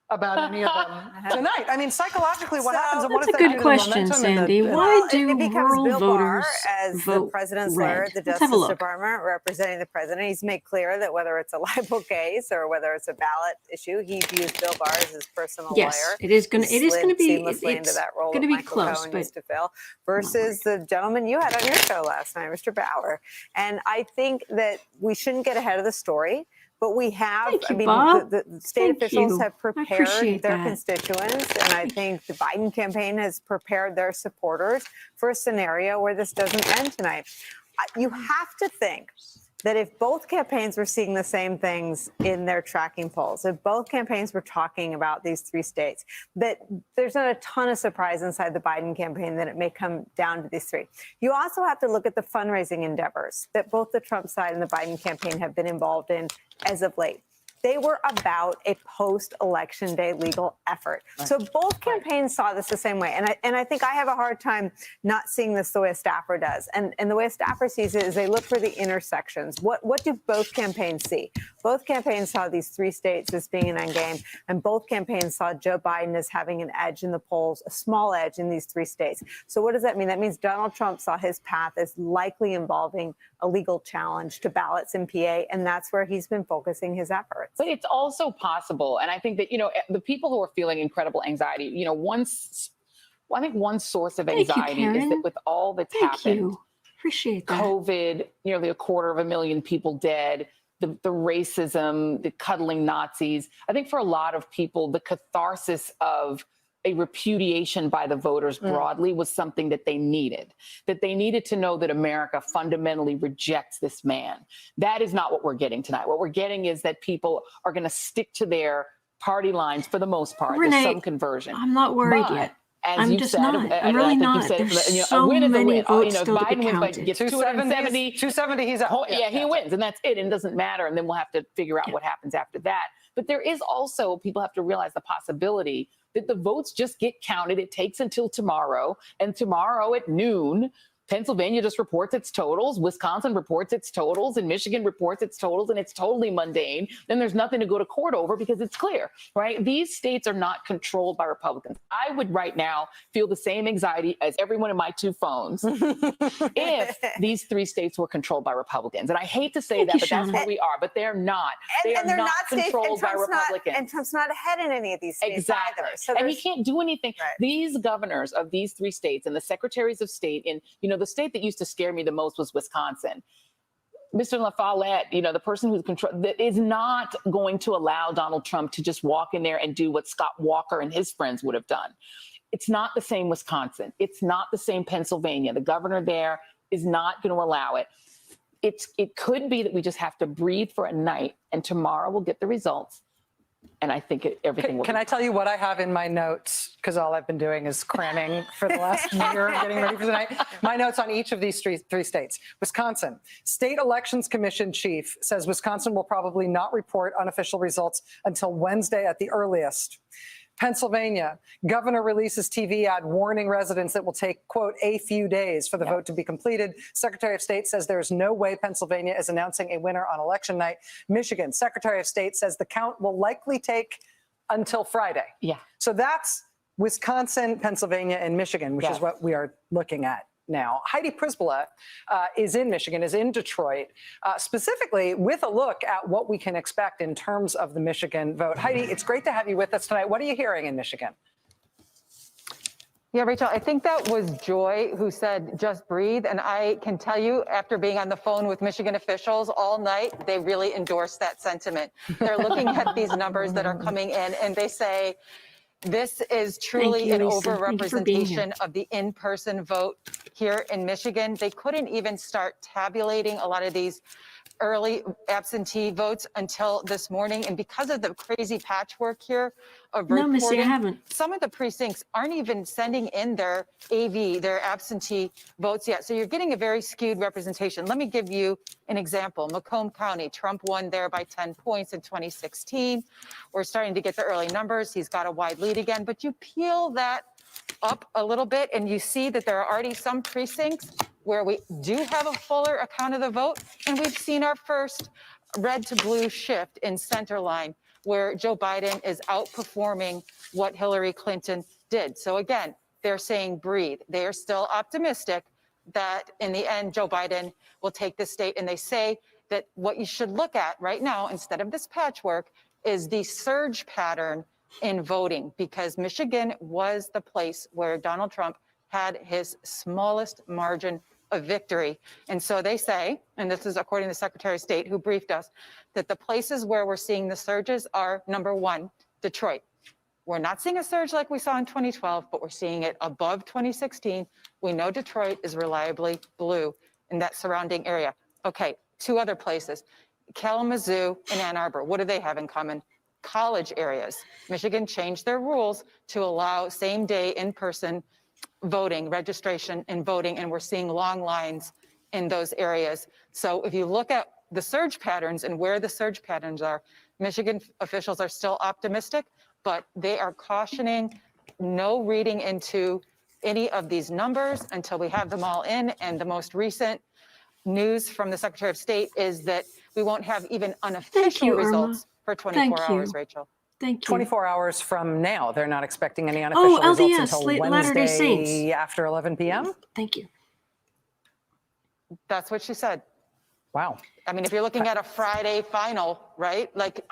about any of them tonight? I mean, psychologically, what happens? And what That's a good question, Sandy. Why do rural Bill voters Barr, as vote the president's red? lawyer at the Let's have a Justice look. Department representing the president, he's made clear that whether it's a libel case or whether it's a ballot issue, he views Bill Barr as his personal lawyer. It is going to be seamlessly into that role going to that be Michael close, Cohen but used to fill, versus the gentleman you had on your show last night, Mr. Bauer. And I think that we shouldn't get ahead of the story. But we have, Bob. The state officials have prepared their that. constituents, and I think the Biden campaign has prepared their supporters for a scenario where this doesn't end tonight. You have to think that if both campaigns were seeing the same things in their tracking polls, if both campaigns were talking about these three states, that there's not a ton of surprise inside the Biden campaign that it may come down to these three. You also have to look at the fundraising endeavors that both the Trump side and the Biden campaign have been involved in as of late. They were about a post-election day legal effort. Right. So both campaigns saw this the same way. And I think I have a hard time not seeing this the way a staffer does. And the way a staffer sees it is they look for the intersections. What do both campaigns see? Both campaigns saw these three states as being an endgame, and both campaigns saw Joe Biden as having an edge in the polls, a small edge in these three states. So what does that mean? That means Donald Trump saw his path as likely involving a legal challenge to ballots in PA, and that's where he's been focusing his efforts. reports. But it's also possible. And I think that, the people who are feeling incredible anxiety, I think one source of anxiety is that with all that's happened, appreciate that. COVID, nearly 250,000 people dead, the racism, the cuddling Nazis. I think for a lot of people, the catharsis of a repudiation by the voters broadly was something that they needed to know that America fundamentally rejects this man. That is not what we're getting tonight. What we're getting is that people are going to stick to their party lines for the most part. Renee, there's some conversion. I'm not worried yet. As I'm you just said, not. I'm really not. There's so many votes still to be counted. Gets 270. 270, he's out. Yeah, he wins, and that's it. And it doesn't matter. And then we'll have to figure out what happens after that. But there is also, people have to realize the possibility that the votes just get counted. It takes until tomorrow. And tomorrow at noon, Pennsylvania just reports its totals. Wisconsin reports its totals, and Michigan reports its totals, and it's totally mundane. Then there's nothing to go to court over because it's clear, right? These states are not controlled by Republicans. I would right now feel the same anxiety as everyone in my two phones if these three states were controlled by Republicans. And I hate to say that, but that's where we are. But they're not. They are not controlled by Republicans. And Trump's not ahead in any of these states either. So and he can't do anything. Right. These governors of these three states and the secretaries of state in, the state that used to scare me the most was Wisconsin. Mr. La Follette, the person who's that is not going to allow Donald Trump to just walk in there and do what Scott Walker and his friends would have done. It's not the same Wisconsin. It's not the same Pennsylvania. The governor there is not going to allow it. It could be that we just have to breathe for a night, and tomorrow we'll get the results. And I think everything will. Can I tell you what I have in my notes? Because all I've been doing is cramming for the last year, getting ready for tonight. My notes on each of these three states. Wisconsin, State Elections Commission chief says Wisconsin will probably not report unofficial results until Wednesday at the earliest. Pennsylvania, governor releases TV ad warning residents that will take, quote, a few days for the vote to be completed. Secretary of State says there's no way Pennsylvania is announcing a winner on election night. Michigan, Secretary of State says the count will likely take until Friday. Yeah. So that's Wisconsin, Pennsylvania, and Michigan, which is what we are looking at now. Heidi Przybyla is in Michigan, is in Detroit, specifically with a look at what we can expect in terms of the Michigan vote. Heidi, it's great to have you with us tonight. What are you hearing in Michigan? Yeah, Rachel, I think that was Joy who said, just breathe. And I can tell you, after being on the phone with Michigan officials all night, they really endorse that sentiment. They're looking at these numbers that are coming in, and they say, this is truly an overrepresentation of the in-person vote here in Michigan. They couldn't even start tabulating a lot of these early absentee votes until this morning. And because of the crazy patchwork here of reporting, Missy, I haven't. Some of the precincts aren't even sending in their AV, their absentee votes yet. So you're getting a very skewed representation. Let me give you an example. Macomb County, Trump won there by 10 points in 2016. We're starting to get the early numbers. He's got a wide lead again, but you peel that up a little bit and you see that there are already some precincts where we do have a fuller account of the vote. And we've seen our first red to blue shift in center line where Joe Biden is outperforming what Hillary Clinton did. So again, they're saying breathe. They are still optimistic that in the end, Joe Biden will take the state. And they say that what you should look at right now, instead of this patchwork, is the surge pattern in voting, because Michigan was the place where Donald Trump had his smallest margin of victory. And so they say, and this is according to the Secretary of State who briefed us, that the places where we're seeing the surges are, number one, Detroit. We're not seeing a surge like we saw in 2012, but we're seeing it above 2016. We know Detroit is reliably blue in that surrounding area. Okay, two other places, Kalamazoo and Ann Arbor. What do they have in common? College areas. Michigan changed their rules to allow same-day in-person voting, registration and voting, and we're seeing long lines in those areas. So if you look at the surge patterns and where the surge patterns are, Michigan officials are still optimistic, but they are cautioning no reading into any of these numbers until we have them all in. And the most recent news from the Secretary of State is that we won't have even unofficial results for 24 hours, Rachel. Thank you. 24 hours from now. They're not expecting any unofficial results until Latter-day Saints. Wednesday after 11 p.m.? Thank you. That's what she said. Wow. I mean, if you're looking at a Friday final, right? Like,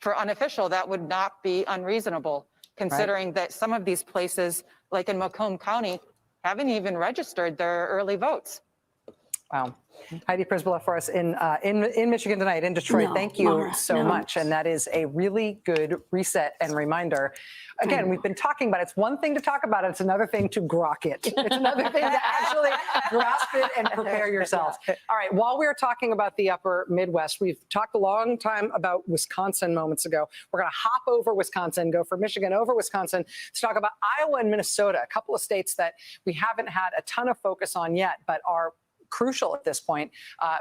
for unofficial, that would not be unreasonable, considering that some of these places, like in Macomb County, haven't even registered their early votes. Wow. Heidi Przybyla for us in Michigan tonight, in Detroit. Thank you so much. And that is a really good reset and reminder. Again, we've been talking about it. It's one thing to talk about it. It's another thing to grok it. It's another thing to actually grasp it and prepare yourself. All right. While we were talking about the upper Midwest, we've talked a long time about Wisconsin moments ago. We're going to hop over Wisconsin, go from Michigan over Wisconsin to talk about Iowa and Minnesota, a couple of states that we haven't had a ton of focus on yet, but are crucial at this point,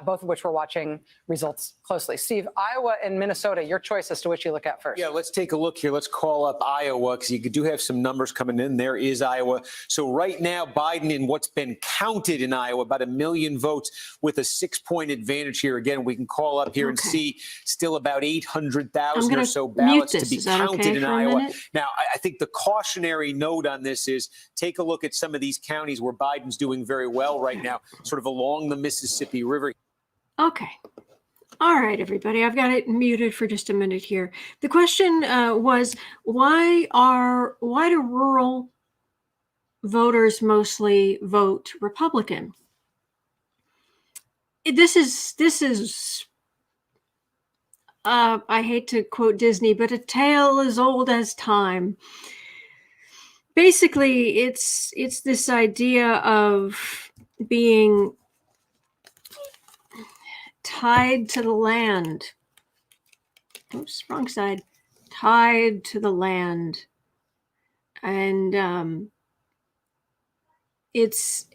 both of which we're watching results closely. Steve, Iowa and Minnesota, your choice as to which you look at first. Yeah, let's take a look here. Let's call up Iowa because you do have some numbers coming in. There is Iowa. So right now, Biden in what's been counted in Iowa, about 1 million votes with a 6-point advantage here. Again, we can call up here and see still about 800,000 or so ballots to be counted in Iowa. Now, I think the cautionary note on this is take a look at some of these counties where Biden's doing very well right now, sort of along the Mississippi River. Okay. All right, everybody. I've got it muted for just a minute here. The question was, why do rural voters mostly vote Republican? This is I hate to quote Disney, but a tale as old as time. Basically, it's this idea of being tied to the land. Oops, wrong side. Tied to the land. And it's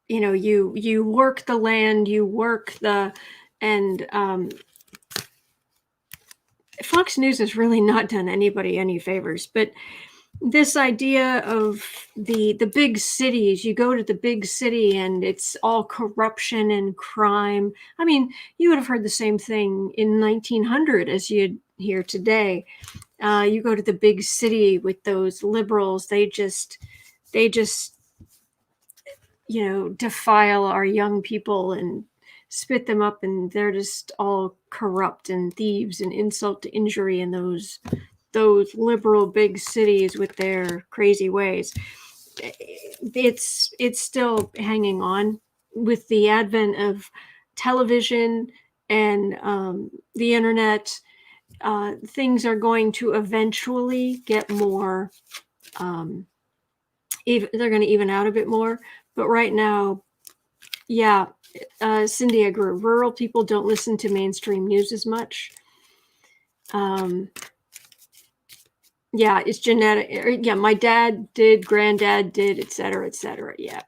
you know, you work the land, you work the, and Fox News has really not done anybody any favors, but this idea of the big cities, you go to the big city and it's all corruption and crime. I mean, you would have heard the same thing in 1900 as you'd hear today. You go to the big city with those liberals, they just, you know, defile our young people and spit them up, and they're just all corrupt and thieves and insult to injury in those liberal big cities with their crazy ways. It's still hanging on with the advent of television and the internet. Things are going to eventually get more, they're going to even out a bit more. But right now, yeah, Cindy, I agree. Rural people don't listen to mainstream news as much. Yeah, it's genetic. Yeah, my dad did, granddad did, et cetera, et cetera. Yeah.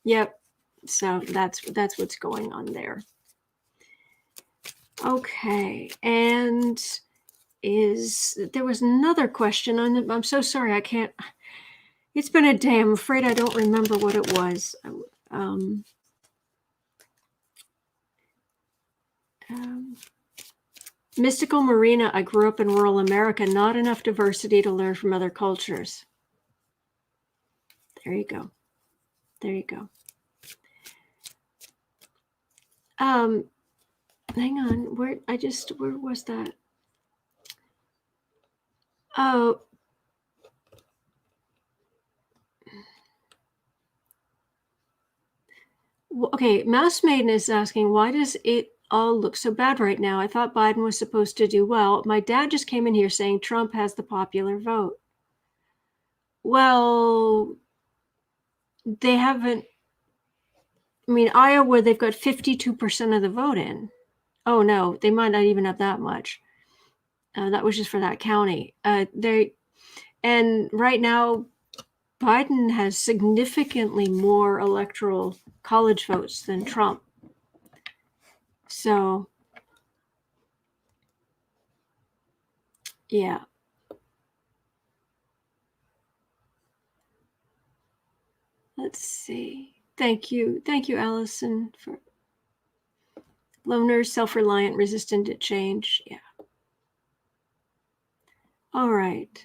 Yep. So that's what's going on there. Okay. And there was another question on it. I'm so sorry. I can't. It's been a day. I'm afraid I don't remember what it was. Mystical Marina, I grew up in rural America, not enough diversity to learn from other cultures. There you go. There you go. Hang on, where was that? Oh. Okay, Mouse Maiden is asking, why does it all look so bad right now? I thought Biden was supposed to do well. My dad just came in here saying Trump has the popular vote. Well, they haven't. I mean, Iowa, they've got 52% of the vote in. Oh, no, they might not even have that much. That was just for that county. And right now, Biden has significantly more electoral college votes than Trump. So, yeah. Let's see. Thank you, Allison, for loners, self-reliant, resistant to change. Yeah. All right.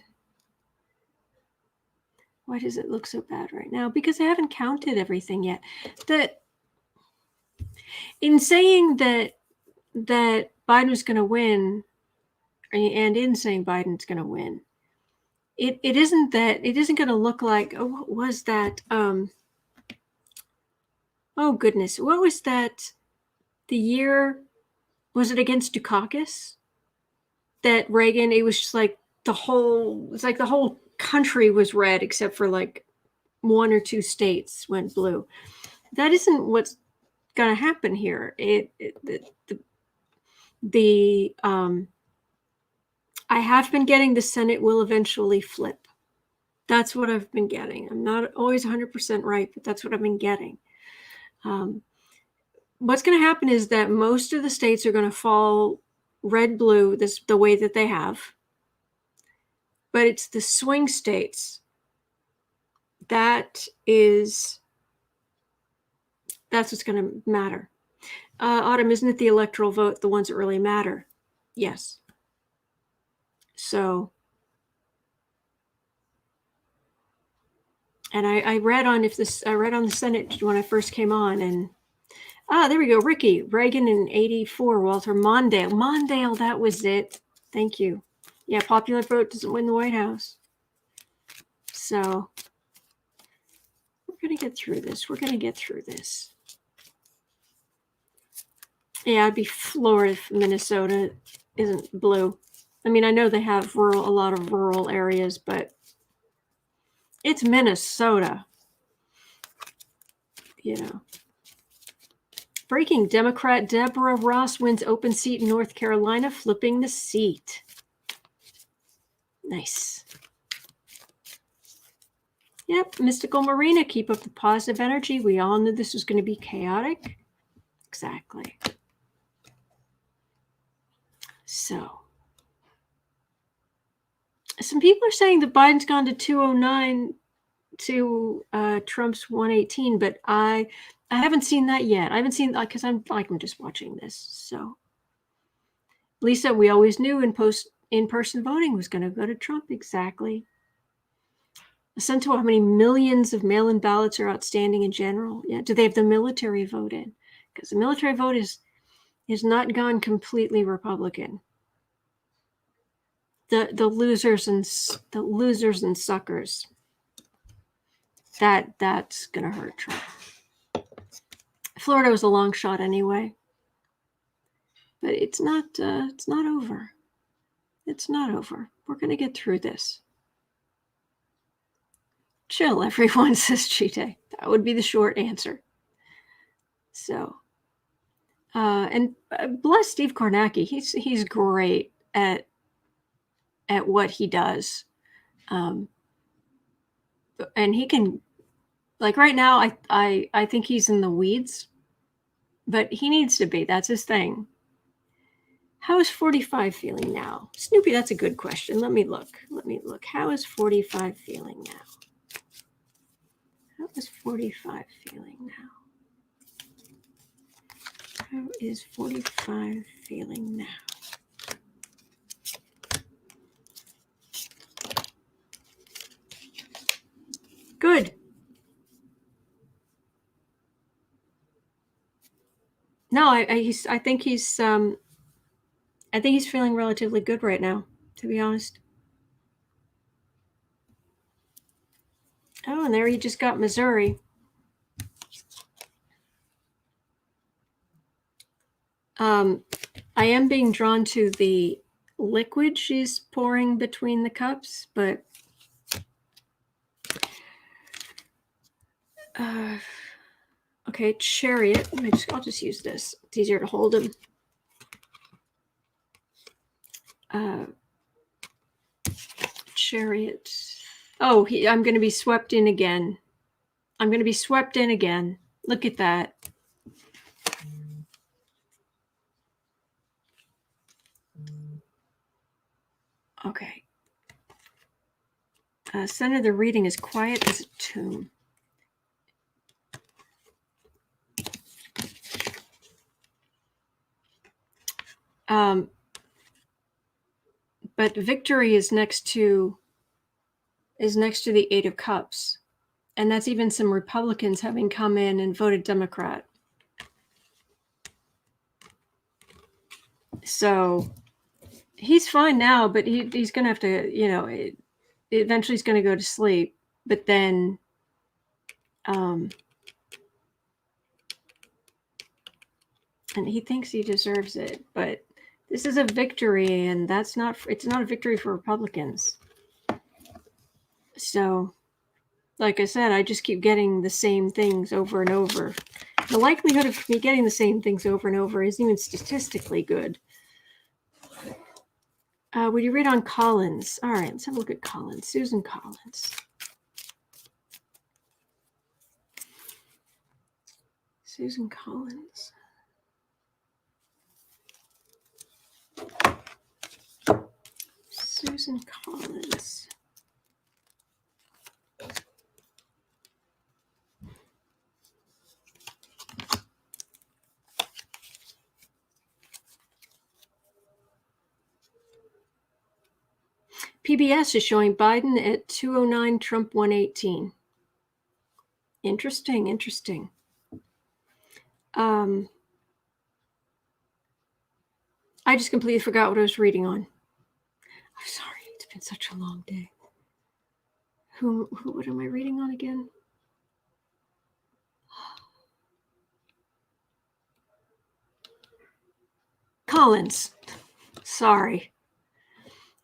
Why does it look so bad right now? Because I haven't counted everything yet. In saying that Biden was going to win, and in saying Biden's going to win. It isn't going to look like, oh, what was that? Oh goodness, what was that? The year, was it against Dukakis? That Reagan, it was just like the whole country was red except for like 1 or 2 states went blue. That isn't what's going to happen here. I have been getting the Senate will eventually flip. That's what I've been getting. I'm not always 100% right, but that's what I've been getting. What's going to happen is that most of the states are going to fall red-blue the way that they have. But it's the swing states that's what's going to matter. Autumn, isn't it the electoral vote, the ones that really matter? Yes. So, and I read on the Senate when I first came on, and there we go. Ricky, Reagan in 84, Walter Mondale, that was it. Thank you. Yeah, popular vote doesn't win the White House. So we're going to get through this. Yeah, I'd be floored if Minnesota isn't blue. I mean, I know they have a lot of rural areas, but it's Minnesota. You know. Breaking: Democrat Deborah Ross wins open seat in North Carolina, flipping the seat. Nice. Yep, Mystical Marina, keep up the positive energy. We all knew this was going to be chaotic. Exactly. So, some people are saying that Biden's gone to 209 to Trump's 118, but I haven't seen that yet. I haven't seen, because I'm just watching this. So, Lisa, we always knew in-person voting was going to go to Trump. Exactly. Listen to how many millions of mail-in ballots are outstanding in general. Yeah, do they have the military vote in? Because the military vote is not gone completely Republican. The losers and suckers. That's gonna hurt Trump. Florida was a long shot anyway, but it's not over. It's not over. We're gonna get through this. Chill, everyone, says Chite. That would be the short answer. So, and bless Steve Kornacki. He's great at what he does. And he can, like right now, I think he's in the weeds, but he needs to be. That's his thing. How is 45 feeling now? Snoopy, that's a good question. Let me look. How is 45 feeling now? How is 45 feeling now? How is 45 feeling now? Good. No, I think he's feeling relatively good right now, to be honest. Oh, and there you just got Missouri. I am being drawn to the liquid she's pouring between the cups, but okay, Chariot. I'll just use this. It's easier to hold him. Chariot. Oh, I'm going to be swept in again. Look at that. Okay. Senator, the reading is quiet as a tomb. But victory is next to the 8 of Cups. And that's even some Republicans having come in and voted Democrat. So he's fine now, but he's going to have to, you know, eventually he's going to go to sleep. But then, and he thinks he deserves it. But this is a victory, and it's not a victory for Republicans. So, like I said, I just keep getting the same things over and over. The likelihood of me getting the same things over and over isn't even statistically good. Would you read on Collins? All right, let's have a look at Collins. Susan Collins. Susan Collins. Susan Collins. PBS is showing Biden at 209, Trump 118. Interesting. I just completely forgot what I was reading on. I'm sorry, it's been such a long day. What am I reading on again? Collins. Sorry.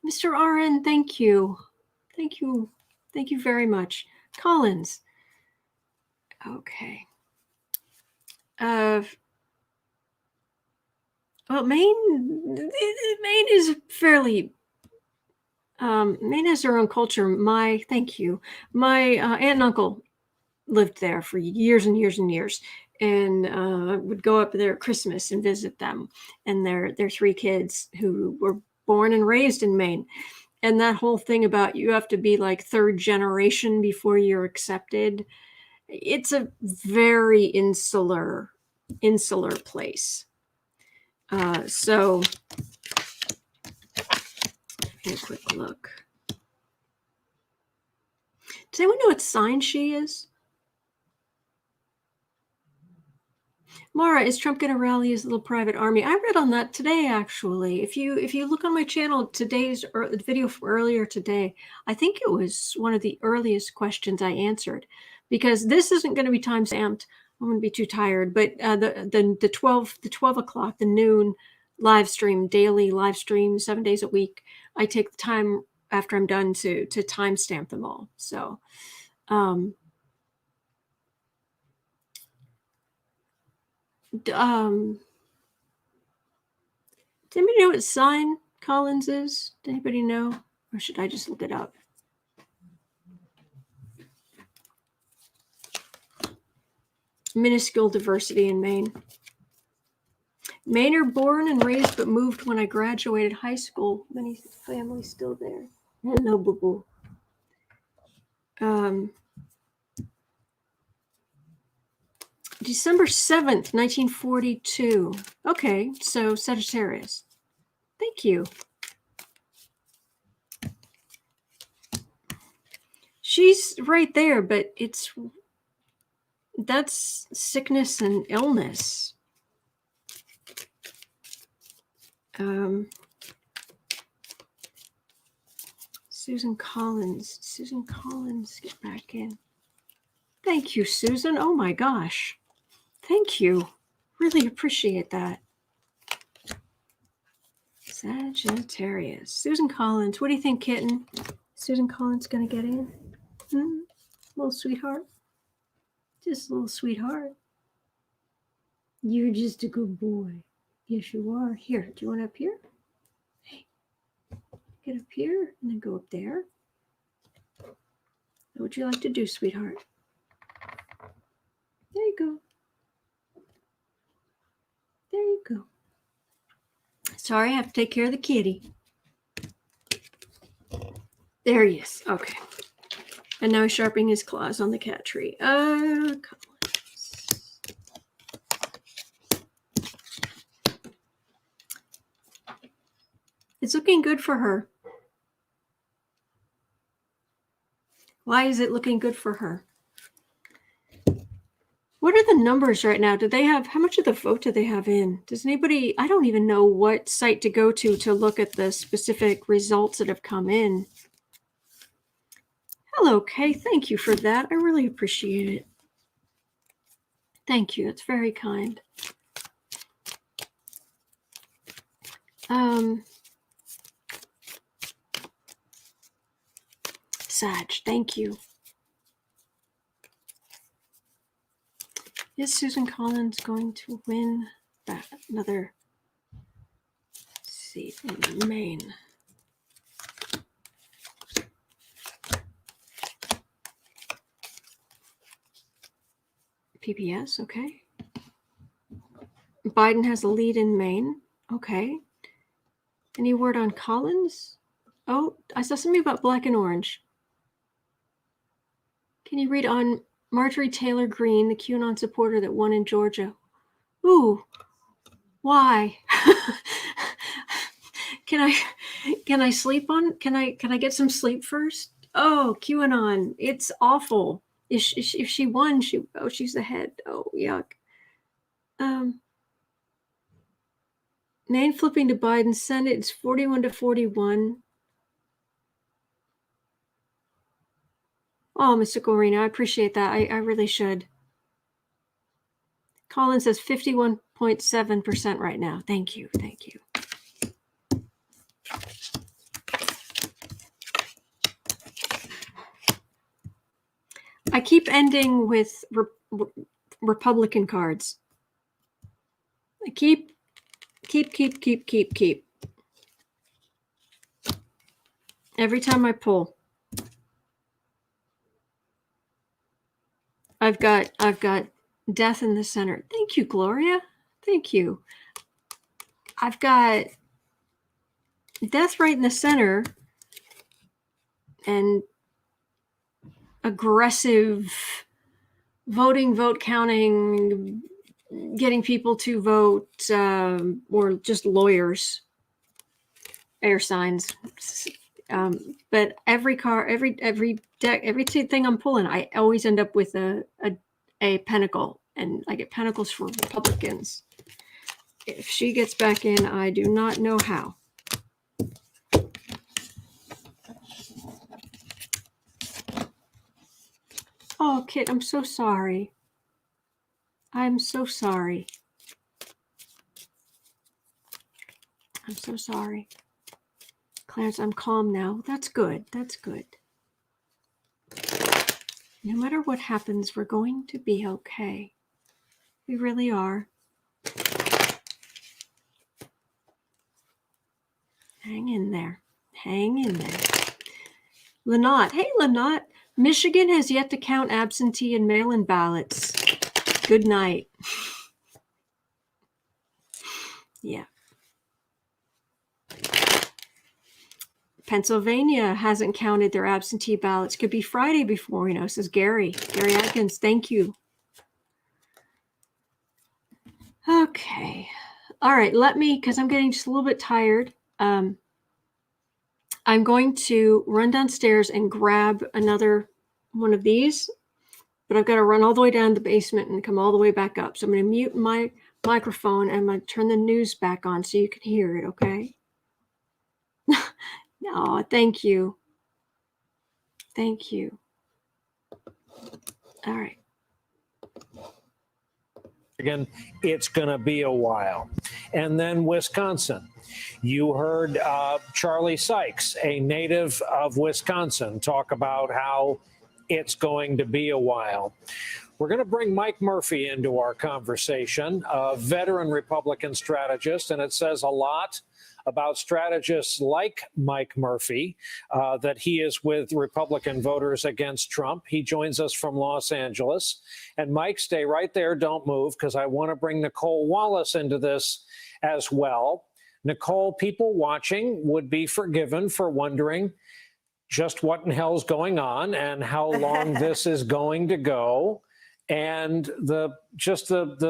Mr. RN, thank you. Thank you very much. Collins. Okay. Well, Maine is fairly, Maine has their own culture. Thank you. My aunt and uncle lived there for years and years and years, and would go up there at Christmas and visit them and their 3 kids who were born and raised in Maine. And that whole thing about you have to be like 3rd generation before you're accepted. It's a very insular place. So a quick look. Does anyone know what sign she is? Mara, is Trump going to rally his little private army? I read on that today, actually. If you look on my channel, today's video from earlier today, I think it was one of the earliest questions I answered, because this isn't going to be time stamped. I'm going to be too tired. But the 12 o'clock, the noon live stream, daily live stream, 7 days a week. I take the time after I'm done to timestamp them all. So, does anybody know what sign Collins is? Does anybody know? Or should I just look it up? Minuscule diversity in Maine. Mainer born and raised but moved when I graduated high school. Many families still there. Hello, boo-boo. December 7th, 1942. Okay, so Sagittarius. Thank you. She's right there, but that's sickness and illness. Susan Collins, get back in. Thank you, Susan. Oh my gosh. Thank you. Really appreciate that. Sagittarius. Susan Collins. What do you think, kitten? Susan Collins going to get in? Little sweetheart? Just a little sweetheart. You're just a good boy. Yes, you are. Here, do you want up here? Hey, get up here and then go up there. What would you like to do, sweetheart? There you go. There you go. Sorry, I have to take care of the kitty. There he is. Okay. And now he's sharpening his claws on the cat tree. It's looking good for her. Why is it looking good for her? What are the numbers right now? Do they have, how much of the vote do they have in? Does anybody, I don't even know what site to go to look at the specific results that have come in. Hello, Kay. Thank you for that. I really appreciate it. Thank you. That's very kind. Sag, thank you. Is Susan Collins going to win another seat in Maine? PPS, okay. Biden has a lead in Maine, okay. Any word on Collins? Oh, I saw something about black and orange. Can you read on Marjorie Taylor Greene, the QAnon supporter that won in Georgia? Ooh, why? Can I sleep on? Can I get some sleep first? Oh, QAnon, it's awful. If she won, she's ahead. Oh, yuck. Maine flipping to Biden. Senate, it's 41-41. Oh, Mr. Gorina, I appreciate that. I really should. Collins says 51.7% right now. Thank you. Thank you. I keep ending with Republican cards. I keep. Every time I pull. I've got death in the center. Thank you, Gloria. Thank you. I've got death right in the center and aggressive voting, vote counting, getting people to vote, or just lawyers, air signs. But every thing I'm pulling, I always end up with a pentacle, and I get pentacles for Republicans. If she gets back in, I do not know how. Oh, Kit, I'm so sorry. I'm so sorry. I'm so sorry. Clarence, I'm calm now. That's good. That's good. No matter what happens, we're going to be okay. We really are. Hang in there. Hang in there. Lynette. Hey, Lynette. Michigan has yet to count absentee and mail-in ballots. Good night. Yeah. Pennsylvania hasn't counted their absentee ballots. Could be Friday before we know, says Gary. Gary Atkins, thank you. Okay. All right, let me, because I'm getting just a little bit tired. I'm going to run downstairs and grab another one of these, but I've got to run all the way down to the basement and come all the way back up. So I'm going to mute my microphone and I'm going to turn the news back on so you can hear it, okay? Oh, thank you. Thank you. All right. Again, it's going to be a while. And then Wisconsin. You heard Charlie Sykes, a native of Wisconsin, talk about how it's going to be a while. We're going to bring Mike Murphy into our conversation, a veteran Republican strategist, and it says a lot about strategists like Mike Murphy, that he is with Republican voters against Trump. He joins us from Los Angeles. And Mike, stay right there. Don't move, because I want to bring Nicole Wallace into this as well. Nicole, people watching would be forgiven for wondering just what in hell's going on and how long this is going to go, and the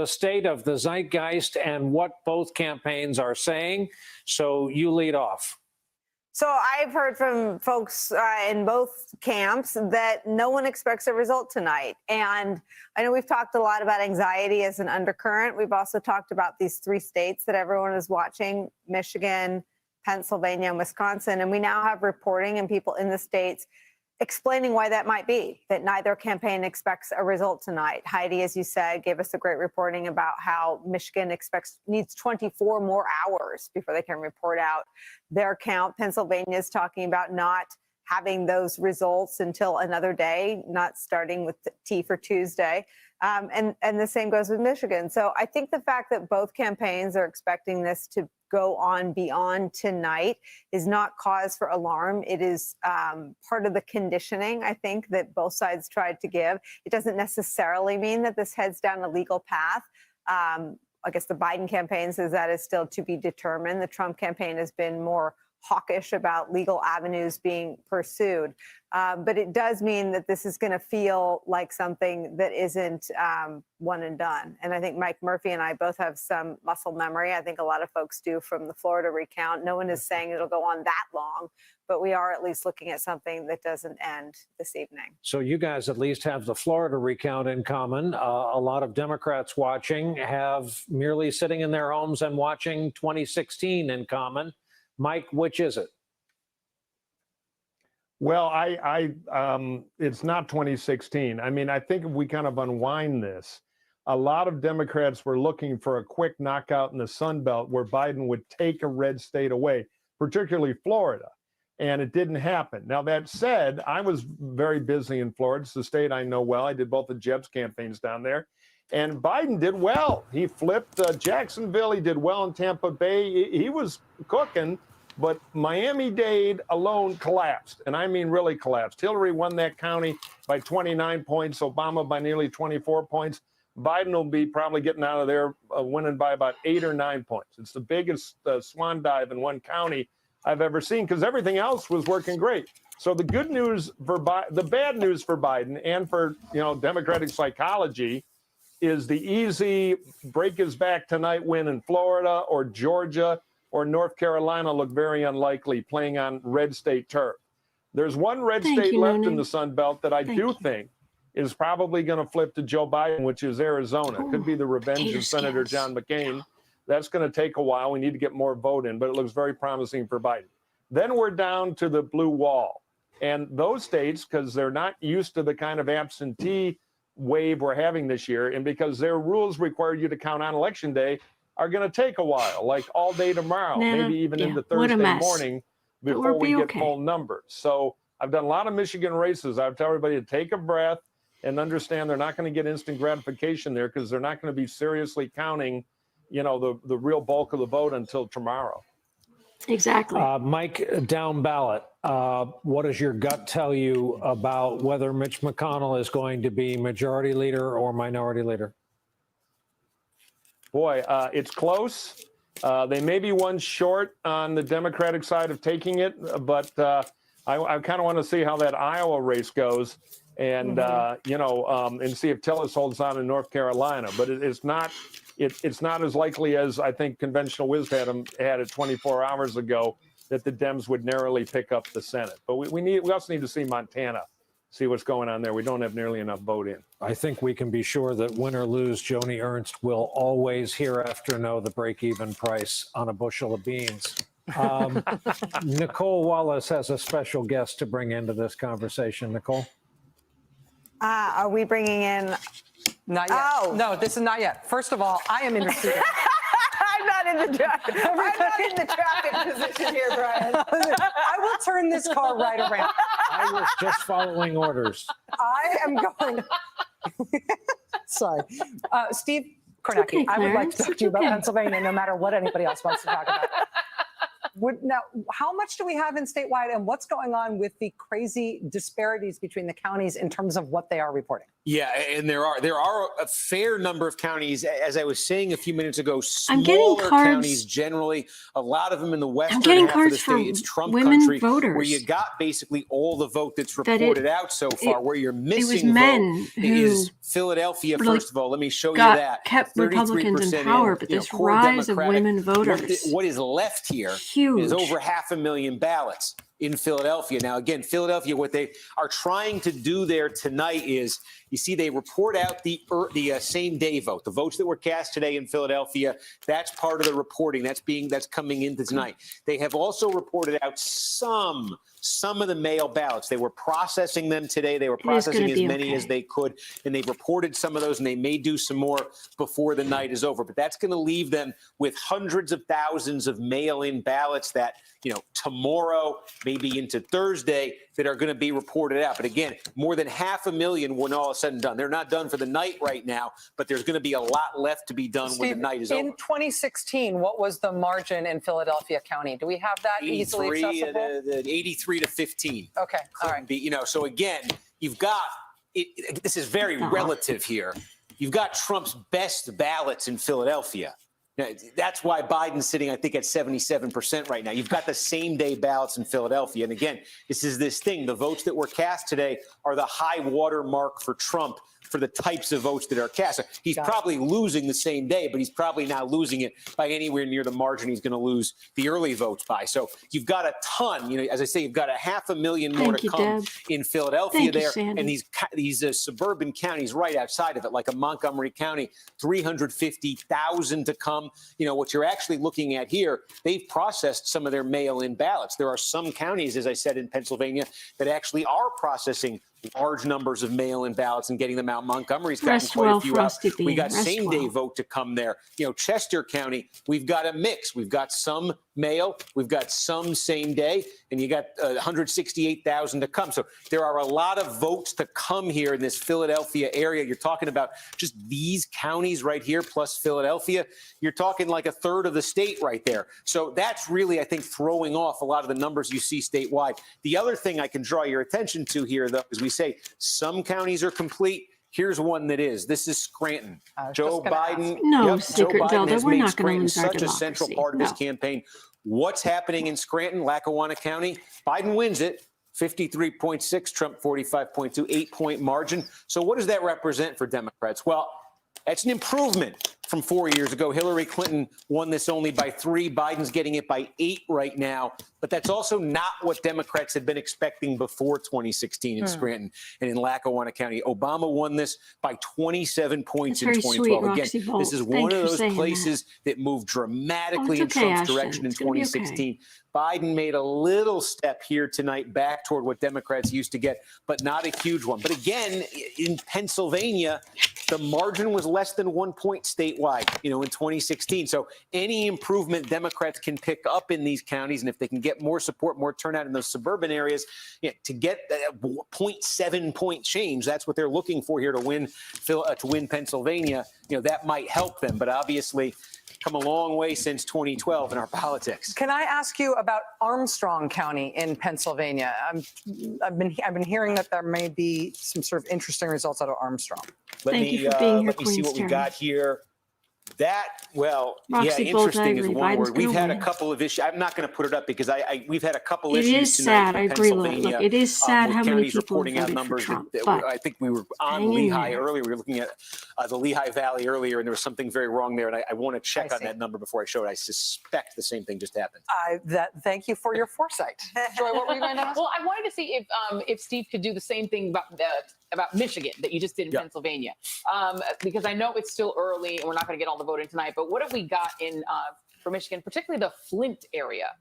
state of the zeitgeist and what both campaigns are saying. So you lead off. So I've heard from folks in both camps that no one expects a result tonight. And I know we've talked a lot about anxiety as an undercurrent. We've also talked about these 3 states that everyone is watching, Michigan, Pennsylvania, and Wisconsin. And we now have reporting and people in the states explaining why that might be, that neither campaign expects a result tonight. Heidi, as you said, gave us a great reporting about how Michigan needs 24 more hours before they can report out their count. Pennsylvania is talking about not having those results until another day, not starting with T for Tuesday. And the same goes with Michigan. So I think the fact that both campaigns are expecting this to go on beyond tonight is not cause for alarm. It is part of the conditioning, I think, that both sides tried to give. It doesn't necessarily mean that this heads down a legal path. I guess the Biden campaign says that is still to be determined. The Trump campaign has been more hawkish about legal avenues being pursued. But it does mean that this is going to feel like something that isn't one and done. And I think Mike Murphy and I both have some muscle memory. I think a lot of folks do from the Florida recount. No one is saying it'll go on that long, but we are at least looking at something that doesn't end this evening. So you guys at least have the Florida recount in common. A lot of Democrats watching have merely sitting in their homes and watching 2016 in common. Mike, which is it? Well, it's not 2016. I mean, I think if we kind of unwind this, a lot of Democrats were looking for a quick knockout in the Sun Belt where Biden would take a red state away, particularly Florida. And it didn't happen. Now, that said, I was very busy in Florida. It's the state I know well. I did both the Jeb's campaigns down there. And Biden did well. He flipped Jacksonville. He did well in Tampa Bay. He was cooking. But Miami-Dade alone collapsed, and I mean really collapsed. Hillary won that county by 29 points, Obama by nearly 24 points. Biden will be probably getting out of there winning by about 8 or 9 points. It's the biggest swan dive in one county I've ever seen because everything else was working great. So the good news for the bad news for Biden and for Democratic psychology is the easy break his back tonight win in Florida or Georgia or North Carolina look very unlikely playing on red state turf. There's one red state left in the Sun Belt that I do think is probably going to flip to Joe Biden, which is Arizona. Could be the revenge of Senator John McCain. That's going to take a while. We need to get more vote in, but it looks very promising for Biden. Then we're down to the blue wall. And those states, because they're not used to the kind of absentee wave we're having this year, and because their rules require you to count on Election Day, are going to take a while, like all day tomorrow, maybe even into Thursday morning before we get full numbers. So I've done a lot of Michigan races. I've told everybody to take a breath and understand they're not going to get instant gratification there because they're not going to be seriously counting, the real bulk of the vote until tomorrow. Exactly. Mike, down ballot. What does your gut tell you about whether Mitch McConnell is going to be majority leader or minority leader? Boy, it's close. They may be one short on the Democratic side of taking it, but I kind of want to see how that Iowa race goes and, and see if Tillis holds on in North Carolina. But it's not as likely as I think conventional wisdom had it 24 hours ago that the Dems would narrowly pick up the Senate. But we also need to see Montana, see what's going on there. We don't have nearly enough vote in. I think we can be sure that win or lose, Joni Ernst will always hereafter know the break-even price on a bushel of beans. Nicole Wallace has a special guest to bring into this conversation. Nicole? Are we bringing in? Not yet. Oh. No, this is not yet. First of all, I am interceding. I'm not in the traffic. I'm not in the traffic position here, Brian. I will turn this car right around. I was just following orders. I am going. Sorry. Steve Kornacki, okay, I would like to talk to you about okay. Pennsylvania, no matter what anybody else wants to talk about. Now, how much do we have in statewide, and what's going on with the crazy disparities between the counties in terms of what they are reporting? Yeah, and there are a fair number of counties, as I was saying a few minutes ago, smaller counties generally, a lot of them in the western half of the state. It's Trump country, voters. where you got basically all the vote that's reported out so far. Where you're missing vote is Philadelphia, first of all. Let me show you that. Kept Republicans in power, but this rise of women voters. What is left here huge. There's over 500,000 ballots in Philadelphia. Now, again, Philadelphia, what they are trying to do there tonight is, you see, they report out the same day vote, the votes that were cast today in Philadelphia. That's part of the reporting that's coming into tonight. They have also reported out some of the mail ballots. They were processing them today. They were processing as many as they could, and they've reported some of those, and they may do some more before the night is over. But that's going to leave them with hundreds of thousands of mail-in ballots that, tomorrow, maybe into Thursday, that are going to be reported out. But again, more than 500,000 when all is said and done. They're not done for the night right now, but there's going to be a lot left to be done when the night is over. In 2016, what was the margin in Philadelphia County? Do we have that easily accessible? 83 to 15. Okay, all right. So again, you've got this is very relative here. You've got Trump's best ballots in Philadelphia. Now, that's why Biden's sitting, I think, at 77% right now. You've got the same day ballots in Philadelphia. And again, this is this thing. The votes that were cast today are the high water mark for Trump for the types of votes that are cast. He's probably losing the same day, but he's probably not losing it by anywhere near the margin he's going to lose the early votes by. So you've got a ton, as I say, you've got 500,000 more to come in Philadelphia there. And these suburban counties right outside of it, like a Montgomery County, 350,000 to come. What you're actually looking at here, they've processed some of their mail-in ballots. There are some counties, as I said, in Pennsylvania that actually are processing large numbers of mail-in ballots and getting them out. Montgomery's gotten quite a few out. We got same-day vote to come there. Chester County, we've got a mix. We've got some mail, we've got some same-day, and you got 168,000 to come. So there are a lot of votes to come here in this Philadelphia area. You're talking about just these counties right here plus Philadelphia. You're talking like a third of the state right there. So that's really, I think, throwing off a lot of the numbers you see statewide. The other thing I can draw your attention to here, though, is we say some counties are complete. Here's one that is. This is Scranton. Joe Biden. Joe Biden has made Scranton such a central part of his campaign. What's happening in Scranton, Lackawanna County? Biden wins it, 53.6, Trump 45.2, 8-point margin. So what does that represent for Democrats? Well, that's an improvement from 4 years ago. Hillary Clinton won this only by 3. Biden's getting it by 8 right now. But that's also not what Democrats had been expecting before 2016 in Scranton and in Lackawanna County. Obama won this by 27 points in 2012. Again, this is one of those places that moved dramatically in Trump's direction in 2016. Biden made a little step here tonight back toward what Democrats used to get, but not a huge one. But again, in Pennsylvania, the margin was less than 1 point statewide, in 2016. So any improvement Democrats can pick up in these counties, and if they can get more support, more turnout in those suburban areas, to get a 0.7 point change, that's what they're looking for here to win Pennsylvania. That might help them, but obviously come a long way since 2012 in our politics. Can I ask you about Armstrong County in Pennsylvania? I've been hearing that there may be some sort of interesting results out of Armstrong. Let me see what we got here. Interesting is one word. We've had a couple of issues. I'm not going to put it up because we've had a couple issues. It is sad. I agree. Look, it is sad how many people reporting out numbers. I think we were on Lehigh earlier. We were looking at the Lehigh Valley earlier, and there was something very wrong there. And I want to check on that number before I show it. I suspect the same thing just happened. Thank you for your foresight. Joy, what were you going to ask? Well, I wanted to see if Steve could do the same thing about Michigan that you just did in Pennsylvania, because I know it's still early and we're not going to get all the voting tonight, but what have we got for Michigan, particularly the Flint area?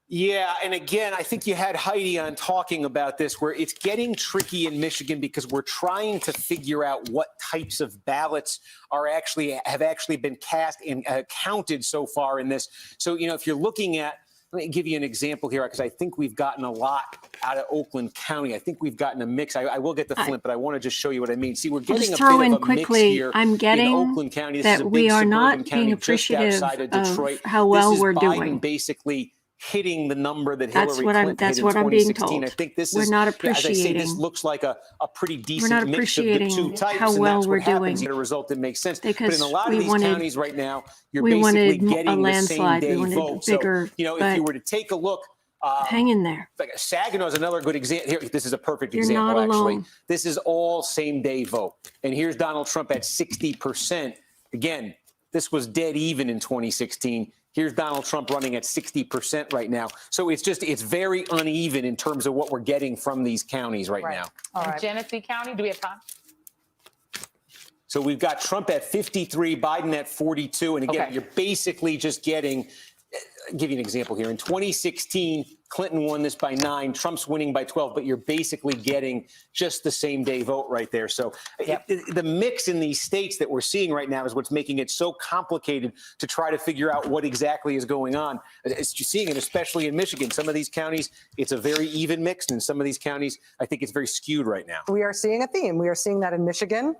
Yeah, and again, I think you had Heidi on talking about this, where it's getting tricky in Michigan because we're trying to figure out what types of ballots have actually been cast and counted so far in this. So, if you're looking at, let me give you an example here, because I think we've gotten a lot out of Oakland County. I think we've gotten a mix. I will get the Flint, but I want to just show you what I mean. See, we're getting a bit of a mix here I'm getting in Oakland County. This that is a big we are not county being appreciative of Detroit. How well we're Biden doing. Basically hitting the number that Hillary Clinton hit in 2016. That's what I'm being told. I think this we're is, not appreciating. as I say, this looks like a pretty decent we're not mix of the two types, how well and that's we're what happens. doing. A result that makes sense. Because but in a lot of these counties right now, you're we basically wanted getting a landslide. the same We day wanted vote. bigger, So, if you were to take a look, hang in there. Like Saginaw is another good example. Here, this is a perfect You're example, not actually. alone. This is all same day vote. And here's Donald Trump at 60%. Again, this was dead even in 2016. Here's Donald Trump running at 60% right now. So it's very uneven in terms of what we're getting from these counties right now. All right. Genesee County, do we have time? So we've got Trump at 53, Biden at 42. And again, you're basically just getting, I'll give you an example here. In 2016, Clinton won this by 9, Trump's winning by 12, but you're basically getting just the same day vote right there. So the mix in these states that we're seeing right now is what's making it so complicated to try to figure out what exactly is going on. You're seeing it, especially in Michigan. Some of these counties, it's a very even mix. And some of these counties, I think it's very skewed right now. We are seeing a theme. We are seeing that in Michigan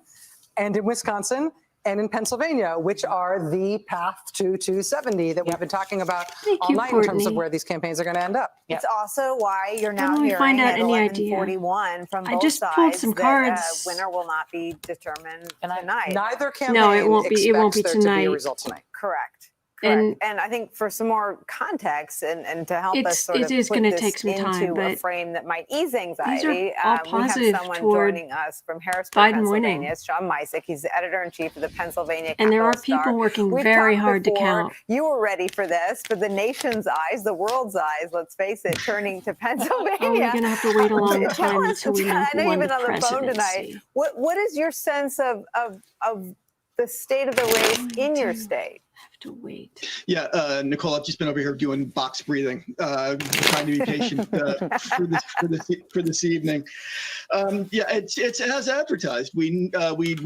and in Wisconsin and in Pennsylvania, which are the path to 270 that we've been talking about all night in terms of where these campaigns are going to end up. It's also why you're now hearing at 11:41 from both sides some that cards. winner will not be determined tonight. Neither campaign No, it won't be. It won't be expects there to be tonight. a result tonight. Correct. And I think for some more context and to help us sort of it is put gonna this take some time, into a but frame that might ease anxiety, these are all we have positive someone toward joining us from Harrisburg, Biden Pennsylvania. winning. It's Sean Misek. He's the editor-in-chief of the Pennsylvania And there are Capital people Star. working We've very talked hard to before. count. You were ready for this, for the nation's eyes, the world's eyes, let's face it, turning to Pennsylvania. Oh, we're going to have to wait a long Tell time us, until we know I who know won you've the been on the phone tonight. presidency. What is your sense of the state of the race in your state? Have to wait. Yeah, Nicole, I've just been over here doing box breathing, trying to be patient for this evening. Yeah, it's as advertised. We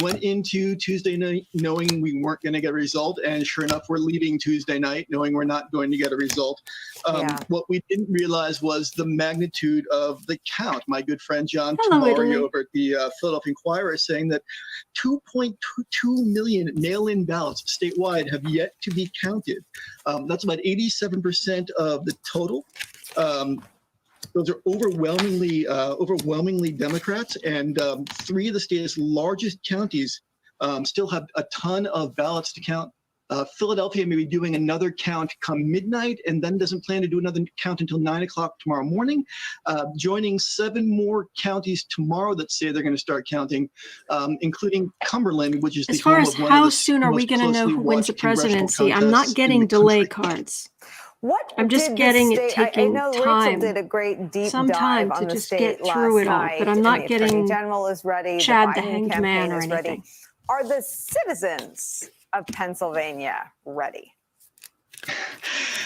went into Tuesday night knowing we weren't going to get a result, and sure enough, we're leaving Tuesday night knowing we're not going to get a result. What we didn't realize was the magnitude of the count. My good friend John Tamari over at the Philadelphia Inquirer is saying that 2.22 million mail-in ballots statewide have yet to be counted. That's about 87% of the total. Those are overwhelmingly Democrats, and 3 of the state's largest counties still have a ton of ballots to count. Philadelphia may be doing another count come midnight and then doesn't plan to do another count until 9 o'clock tomorrow morning, joining 7 more counties tomorrow that say they're going to start counting, including Cumberland, which is as far as how soon are we going to know who wins the presidency? I'm not getting delay cards. I'm just getting it taking I know time. Rachel did a great deep some time dive on to the just state get through it all, night, but I'm not the Attorney getting General is ready, Chad the the Biden Hanged campaign Man or is ready. anything. Are the citizens of Pennsylvania ready?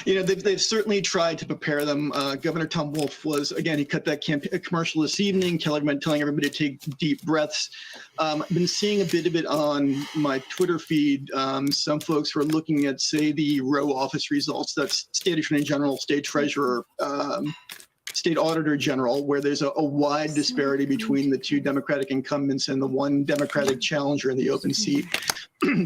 You know, they've certainly tried to prepare them. Governor Tom Wolf he cut that commercial this evening, telling everybody to take deep breaths. I've been seeing a bit of it on my Twitter feed. Some folks were looking at, say, the row office results. That's State Attorney General, State Treasurer, State Auditor General, where there's a wide disparity between the 2 Democratic incumbents and the 1 Democratic challenger in the open seat.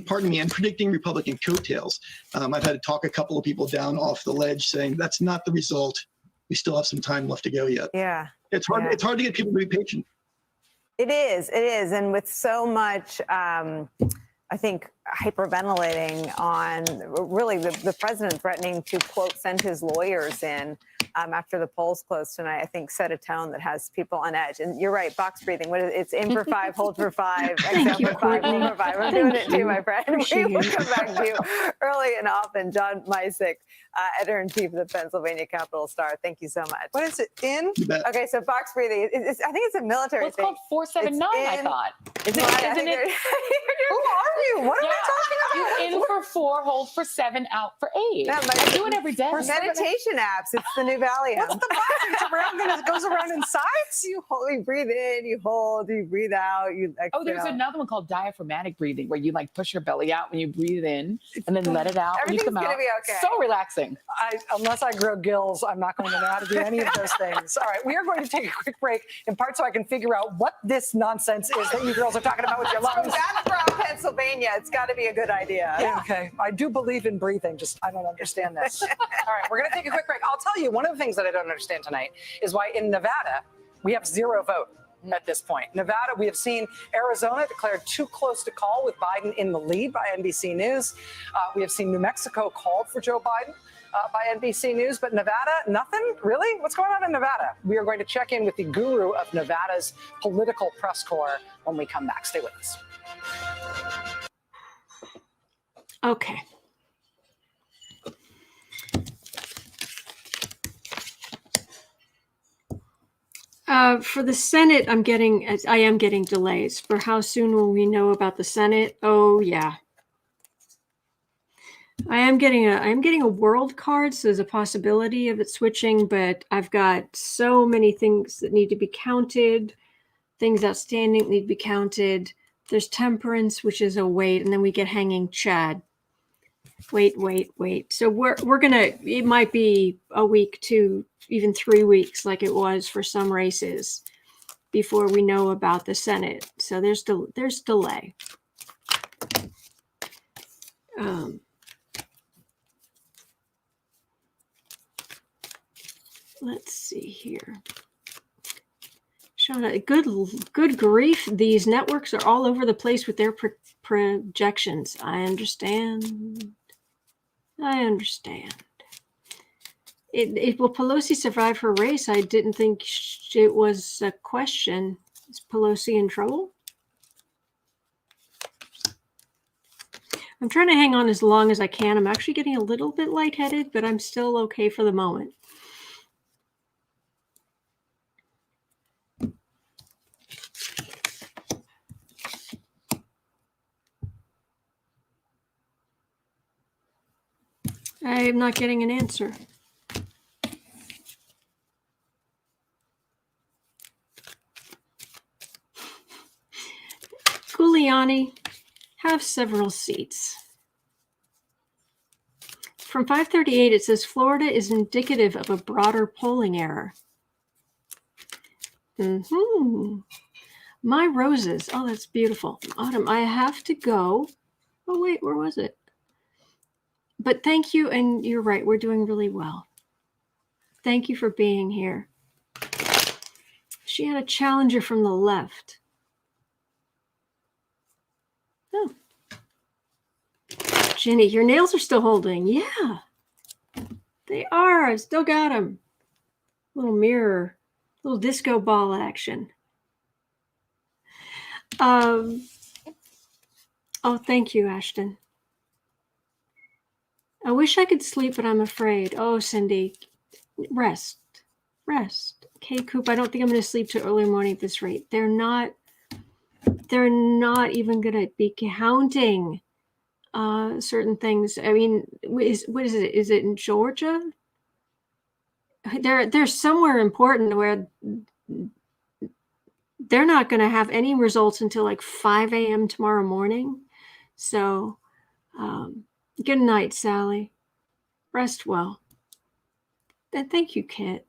Pardon me, and predicting Republican coattails. I've had to talk a couple of people down off the ledge saying that's not the result. We still have some time left to go yet. Yeah. It's hard. It's hard to get people to be patient. It is. And with so much, I think, hyperventilating on really the president threatening to, quote, send his lawyers in after the polls close tonight, I think set a tone that has people on edge. And you're right, box breathing. It's in for 5, hold for 5, exhale for 5, hold for 5. I'm doing it too, my friend. We will come back to you early and often. John Misek, editor-in-chief of the Pennsylvania Capital Star. Thank you so much. What is it in? Okay, so box breathing. I think it's a military thing. It's called 479, I thought. Isn't it? Who are you? What are we talking about? You in for 4, hold for 7, out for 8. No, I do it every day. Meditation apps. It's the new Valium. What's the box? It's around and it goes around in sides? You breathe in, you hold, you breathe out, you exhale. Oh, there's another one called diaphragmatic breathing, where you like push your belly out when you breathe in and then let it out when you come out. Everything's gonna be okay. So relaxing. Unless I grow gills, I'm not going to know how to do any of those things. All right, we are going to take a quick break, in part so I can figure out what this nonsense is that you girls are talking about with your lungs. That's from Pennsylvania. It's got to be a good idea. Yeah, okay. I do believe in breathing, just I don't understand this. All right, we're going to take a quick break. I'll tell you, one of the things that I don't understand tonight is why in Nevada, we have 0 vote at this point. Nevada, we have seen Arizona declared too close to call with Biden in the lead by NBC News. We have seen New Mexico called for Joe Biden by NBC News, but Nevada, nothing? Really? What's going on in Nevada? We are going to check in with the guru of Nevada's political press corps when we come back. Stay with us. Okay. For the Senate, I am getting delays. For how soon will we know about the Senate? Oh yeah. I am getting a world card, so there's a possibility of it switching, but I've got so many things that need to be counted, things outstanding need to be counted. There's temperance, which is a wait, and then we get hanging Chad. Wait. So we're gonna, it might be a week to even 3 weeks like it was for some races before we know about the Senate. So there's delay. Let's see here. Shauna, good grief. These networks are all over the place with their projections. I understand. Will Pelosi survive her race? I didn't think it was a question. Is Pelosi in trouble? I'm trying to hang on as long as I can. I'm actually getting a little bit lightheaded, but I'm still okay for the moment. I'm not getting an answer. Giuliani, have several seats. From 538, it says Florida is indicative of a broader polling error. My roses. Oh, that's beautiful. Autumn, I have to go. Oh, wait, where was it? But thank you, and you're right, we're doing really well. Thank you for being here. She had a challenger from the left. Oh. Jenny, your nails are still holding. Yeah, they are. I still got them. Little mirror, little disco ball action. Oh, thank you, Ashton. I wish I could sleep, but I'm afraid. Oh, Cindy, rest. Okay, Coop, I don't think I'm going to sleep till early morning at this rate. They're not even going to be counting certain things. I mean, what is it? Is it in Georgia? They're somewhere important where they're not going to have any results until like 5 a.m. tomorrow morning. So, good night, Sally. Rest well. And thank you, Kit.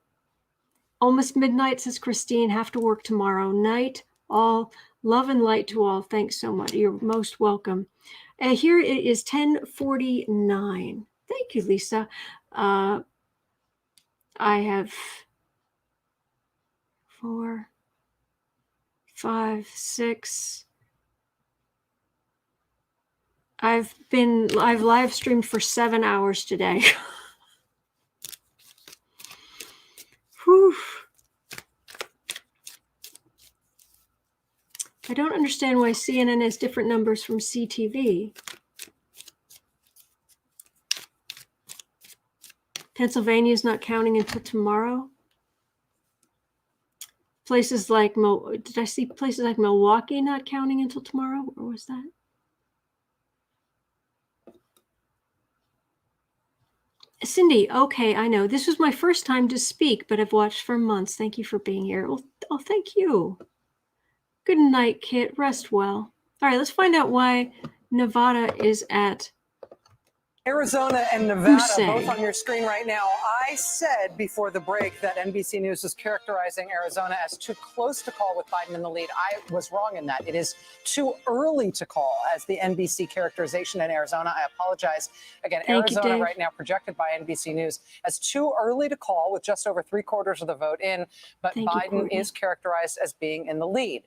Almost midnight, says Christine. Have to work tomorrow. Night, all. Love and light to all. Thanks so much. You're most welcome. Here it is 10:49. Thank you, Lisa. I have 4, 5, 6. I've live streamed for 7 hours today. Whew. I don't understand why CNN has different numbers from CTV. Pennsylvania is not counting until tomorrow. Places like did I see places like Milwaukee not counting until tomorrow? Or was that? Cindy, okay, I know. This was my first time to speak, but I've watched for months. Thank you for being here. Oh, thank you. Good night, Kit. Rest well. All right, let's find out why Nevada is at Arizona and Nevada, both on your screen right now. I said before the break that NBC News is characterizing Arizona as too close to call with Biden in the lead. I was wrong in that. It is too early to call as the NBC characterization in Arizona. I apologize. Again, Arizona right now projected by NBC News as too early to call with just over 3/4 of the vote in, but Biden is characterized as being in the lead.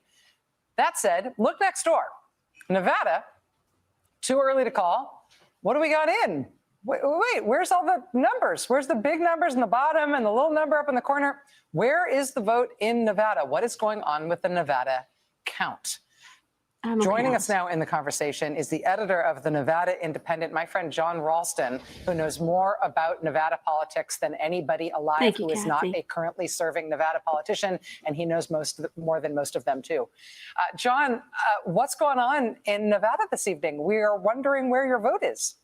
That said, look next door. Nevada, too early to call. What do we got in? Wait, where's all the numbers? Where's the big numbers in the bottom and the little number up in the corner? Where is the vote in Nevada? What is going on with the Nevada count? Joining us now in the conversation is the editor of the Nevada Independent, my friend John Ralston, who knows more about Nevada politics than anybody alive who is not a currently serving Nevada politician, and he knows more than most of them, too. John, what's going on in Nevada this evening? We are wondering where your vote is.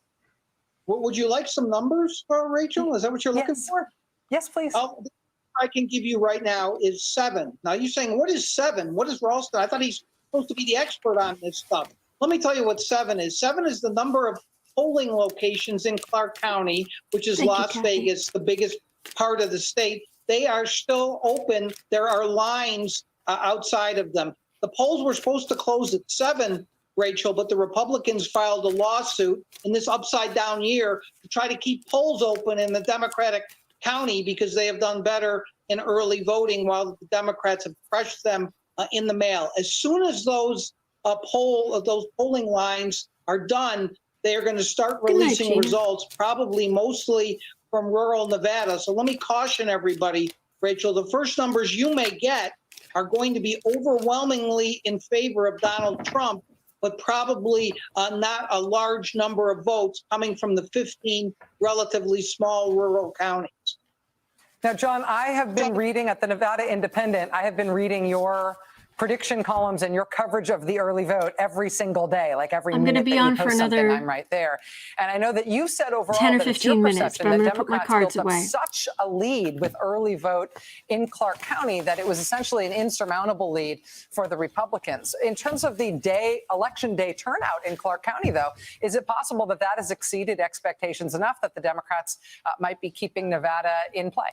Well, would you like some numbers, Rachel? Is that what you're looking for? Yes, please. I can give you right now is 7. Now, you're saying, what is 7? What is Ralston? I thought he's supposed to be the expert on this stuff. Let me tell you what 7 is. 7 is the number of polling locations in Clark County, which is Las Vegas, the biggest part of the state. They are still open. There are lines outside of them. The polls were supposed to close at 7, Rachel, but the Republicans filed a lawsuit in this upside down year to try to keep polls open in the Democratic county because they have done better in early voting while the Democrats have crushed them in the mail. As soon as those polling lines are done, they are going to start releasing results, probably mostly from rural Nevada. So let me caution everybody, Rachel, the first numbers you may get are going to be overwhelmingly in favor of Donald Trump, but probably not a large number of votes coming from the 15 relatively small rural counties. Now, John, I have been reading at the Nevada Independent, I have been reading your prediction columns and your coverage of the early vote every single day, like every minute that you post something, I'm right there. And I know that you said overall 10 or that 15 minutes, but I'm going to put my cards away. Such a lead with early vote in Clark County that it was essentially an insurmountable lead for the Republicans. In terms of the election day turnout in Clark County, though, is it possible that that has exceeded expectations enough that the Democrats might be keeping Nevada in play?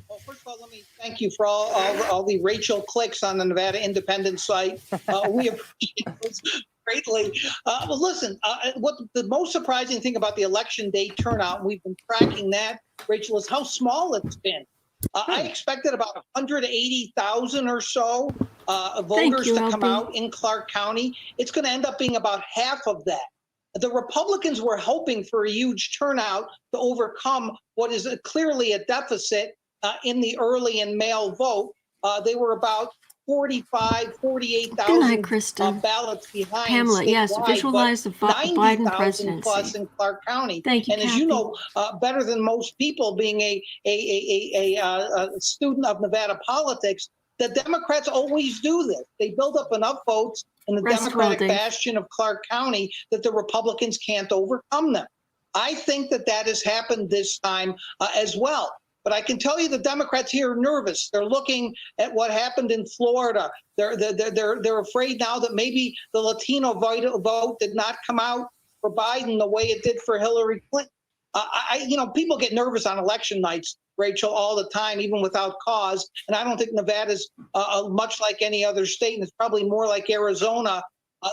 Well, first of all, let me thank you for all the Rachel clicks on the Nevada Independent site. We appreciate those greatly. Well, listen, what the most surprising thing about the election day turnout, and we've been tracking that, Rachel, is how small it's been. I expected about 180,000 or so voters to come out in Clark County. It's going to end up being about half of that. The Republicans were hoping for a huge turnout to overcome what is clearly a deficit in the early and mail vote. They were about 48,000 ballots behind. Pamela, yes, visualize the Biden presidency. Plus in Clark County. Thank you, and as you know, better than most people, being a student of Nevada politics, the Democrats always do this. They build up enough votes in the Democratic bastion of Clark County that the Republicans can't overcome them. I think that has happened this time as well. But I can tell you the Democrats here are nervous. They're looking at what happened in Florida. They're afraid now that maybe the Latino vote did not come out for Biden the way it did for Hillary Clinton. People get nervous on election nights, Rachel, all the time, even without cause. And I don't think Nevada's much like any other state, and it's probably more like Arizona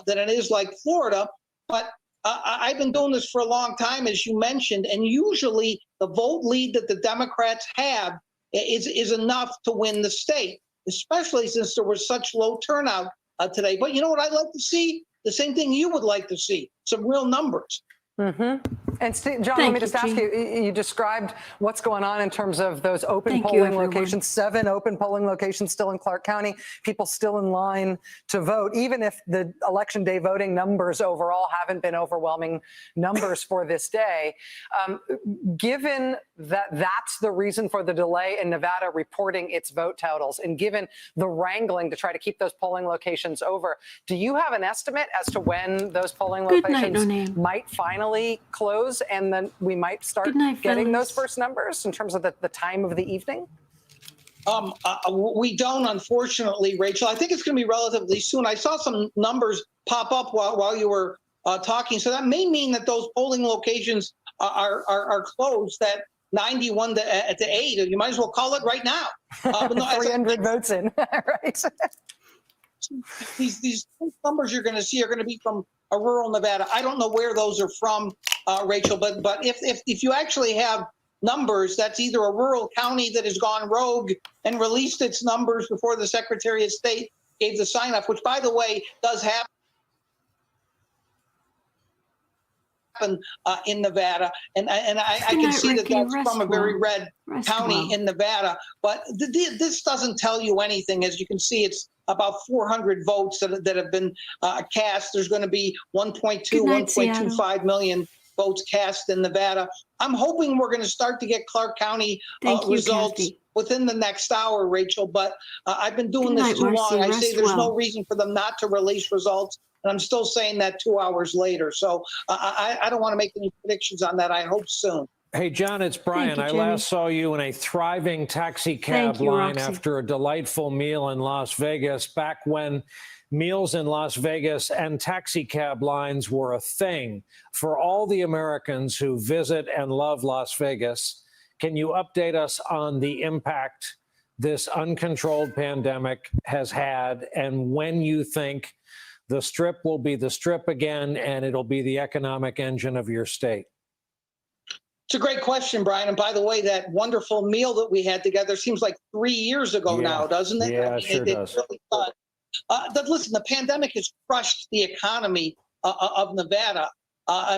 than it is like Florida. But I've been doing this for a long time, as you mentioned, and usually the vote lead that the Democrats have is enough to win the state, especially since there was such low turnout today. But you know what I'd like to see? The same thing you would like to see, some real numbers. Mm-hmm. And John, let me just ask you, you described what's going on in terms of those open polling locations, 7 open polling locations still in Clark County, people still in line to vote, even if the election day voting numbers overall haven't been overwhelming numbers for this day. Given that that's the reason for the delay in Nevada reporting its vote totals, and given the wrangling to try to keep those polling locations over, do you have an estimate as to when those polling locations might finally close and then we might start getting those first numbers in terms of the time of the evening? We don't, unfortunately, Rachel. I think it's going to be relatively soon. I saw some numbers pop up while you were talking. So that may mean that those polling locations are closed, that 91 to 8. You might as well call it right now. But no, 300 votes in, right? These numbers you're going to see are going to be from rural Nevada. I don't know where those are from, Rachel, but if you actually have numbers, that's either a rural county that has gone rogue and released its numbers before the Secretary of State gave the sign off, which, by the way, does happen in Nevada, and I can see that that's from a very red county in Nevada. But this doesn't tell you anything. As you can see, it's about 400 votes that have been cast. There's going to be 1.2, 1.25 million votes cast in Nevada. I'm hoping we're going to start to get Clark County results within the next hour, Rachel, but I've been doing this too long. I say there's no reason for them not to release results, and I'm still saying that 2 hours later. So I don't want to make any predictions on that. I hope soon. Hey, John, it's Brian. I last saw you in a thriving taxi cab line after a delightful meal in Las Vegas, back when meals in Las Vegas and taxi cab lines were a thing. For all the Americans who visit and love Las Vegas, can you update us on the impact this uncontrolled pandemic has had, and when you think the Strip will be the Strip again and it'll be the economic engine of your state? It's a great question, Brian. And by the way, that wonderful meal that we had together seems like 3 years ago now, doesn't it? Yeah, it sure does. Really does. Listen, the pandemic has crushed the economy of Nevada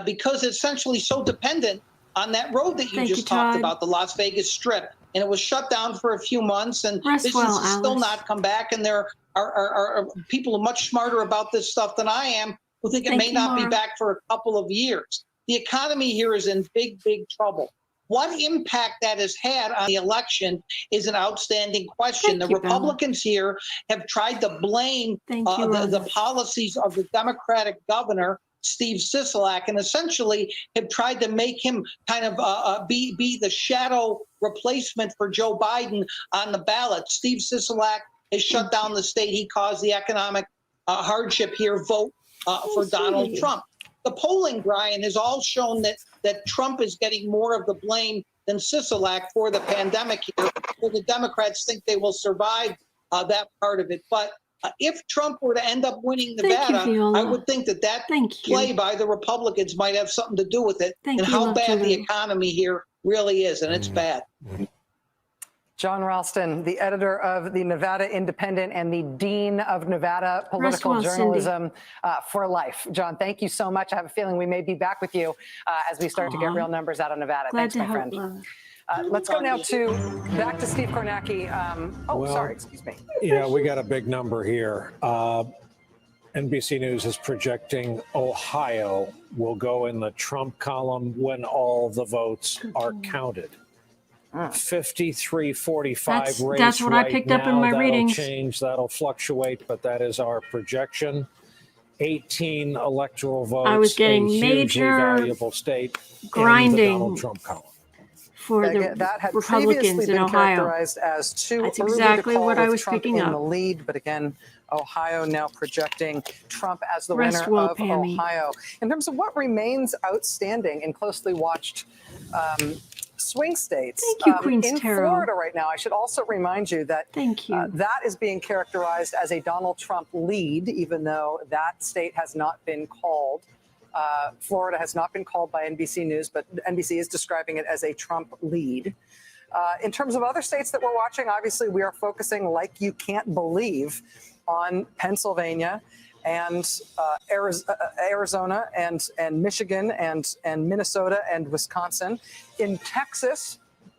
because it's essentially so dependent on that road that you just talked about, the Las Vegas Strip. And it was shut down for a few months, and business has still not come back. And there are people who are much smarter about this stuff than I am who think it may not be back for a couple of years. The economy here is in big, big trouble. What impact that has had on the election is an outstanding question. The Republicans here have tried to blame the policies of the Democratic governor, Steve Sisolak, and essentially have tried to make him kind of be the shadow replacement for Joe Biden on the ballot. Steve Sisolak has shut down the state. He caused the economic hardship here. Vote for Donald Trump. The polling, Brian, has all shown that Trump is getting more of the blame than Sisolak for the pandemic here. So the Democrats think they will survive that part of it. But if Trump were to end up winning Nevada, I would think that play by the Republicans might have something to do with it and how bad the economy here really is. And it's bad. John Ralston, the editor of the Nevada Independent and the dean of Nevada political journalism for life. John, thank you so much. I have a feeling we may be back with you as we start to get real numbers out of Nevada. Thanks, my friend. Let's go now back to Steve Kornacki. Sorry, excuse me. Yeah, we got a big number here. NBC News is projecting Ohio will go in the Trump column when all the votes are counted. 53-45 race. That's what I picked up in my readings. That'll change, that'll fluctuate, but that is our projection. 18 electoral votes. I was getting major valuable state grinding in the Donald Trump column. For that had Republicans in Ohio. Characterized as too That's early exactly to call what I with was Trump picking in up. the lead, but again, Ohio now projecting Trump as the Rest winner well, of Pammy. Ohio. In terms of what remains outstanding in closely watched swing states, Thank you, Queen's in Tarot. Florida right now, I should also remind you that that is being characterized as a Donald Trump lead, even though that state has not been called. Florida has not been called by NBC News, but NBC is describing it as a Trump lead. In terms of other states that we're watching, obviously we are focusing, like you can't believe, on Pennsylvania and Arizona and Michigan and Minnesota and Wisconsin. In Texas,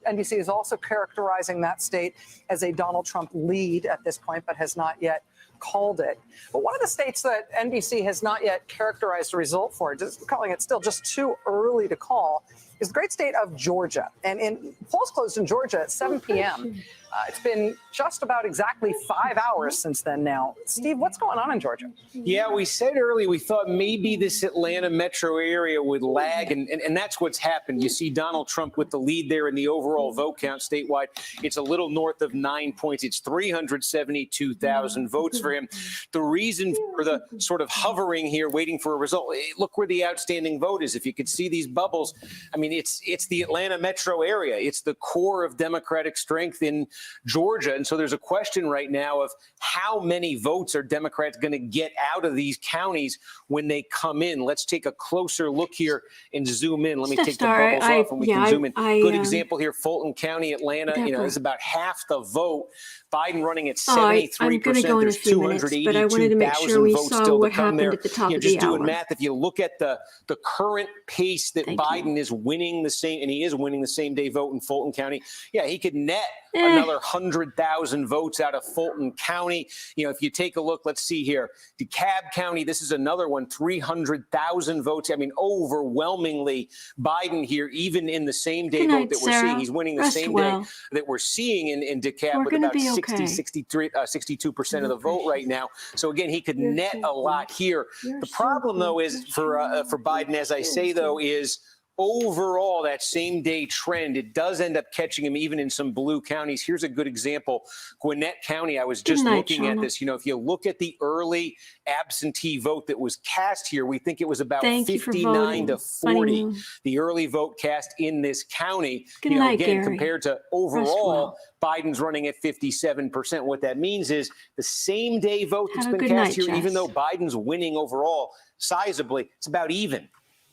NBC is also characterizing that state as a Donald Trump lead at this point, but has not yet called it. But one of the states that NBC has not yet characterized a result for, just calling it still just too early to call, is the great state of Georgia. And polls closed in Georgia at 7 p.m. It's been just about exactly 5 hours since then now. Steve, what's going on in Georgia? Yeah, we said earlier we thought maybe this Atlanta metro area would lag, and that's what's happened. You see Donald Trump with the lead there in the overall vote count statewide. It's a little north of 9 points. It's 372,000 votes for him. The reason for the sort of hovering here, waiting for a result, look where the outstanding vote is. If you could see these bubbles, I mean, it's the Atlanta metro area. It's the core of Democratic strength in Georgia. And so there's a question right now of how many votes are Democrats going to get out of these counties when they come in. Let's take a closer look here and zoom in. Let me take the bubbles off and we can zoom in. Good example here, Fulton County, Atlanta, is about half the vote. Biden running at 73%. I'm going to go in a few minutes, but I wanted to make sure we saw what happened at the top of the just hour. doing math, if you look at the current pace that Biden is winning winning the same, and he is winning the same day vote in Fulton County. Yeah, he could net another 100,000 votes out of Fulton County. You know, if you take a look, let's see here, DeKalb County, this is another one, 300,000 votes. I mean, overwhelmingly Biden here, even in the same day vote that we're seeing. He's winning the same day that we're seeing in DeKalb with about 62% of the vote right now. So again, he could net a lot here. The problem, though, is for Biden, as I say, though, is overall that same day trend, it does end up catching him even in some blue counties. Here's a good example. Gwinnett County, I was just looking at this. You know, if you look at the early absentee vote that was cast here, we think it was about 59 to 40. The early vote cast in this county, you know, again, compared to overall, Biden's running at 57%. What that means is the same day vote that's been cast here, even though Biden's winning overall sizably, it's about even.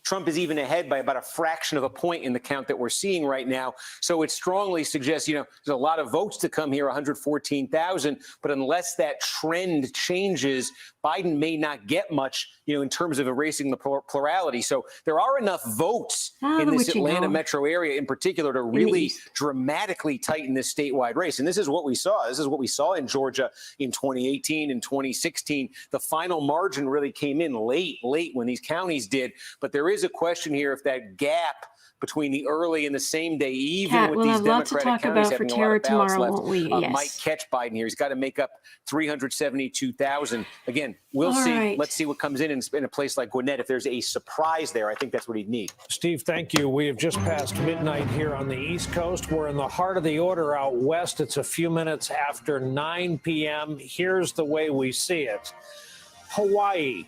Trump is even ahead by about a fraction of a point in the count that we're seeing right now. So it strongly suggests, you know, there's a lot of votes to come here, 114,000. But unless that trend changes, Biden may not get much, you know, in terms of erasing the plurality. So there are enough votes in this Atlanta metro area in particular to really dramatically tighten this statewide race. And this is what we saw. This is what we saw in Georgia in 2018 and 2016. The final margin really came in late when these counties did. But there is a question here if that gap between the early and the same day, even with these Democratic counties having a lot of ballots left, might catch Biden here. He's got to make up 372,000. Again, we'll see. Let's see what comes in a place like Gwinnett. If there's a surprise there, I think that's what he'd need. Steve, thank you. We have just passed midnight here on the East Coast. We're in the heart of the order out west. It's a few minutes after 9 p.m. Here's the way we see it. Hawaii,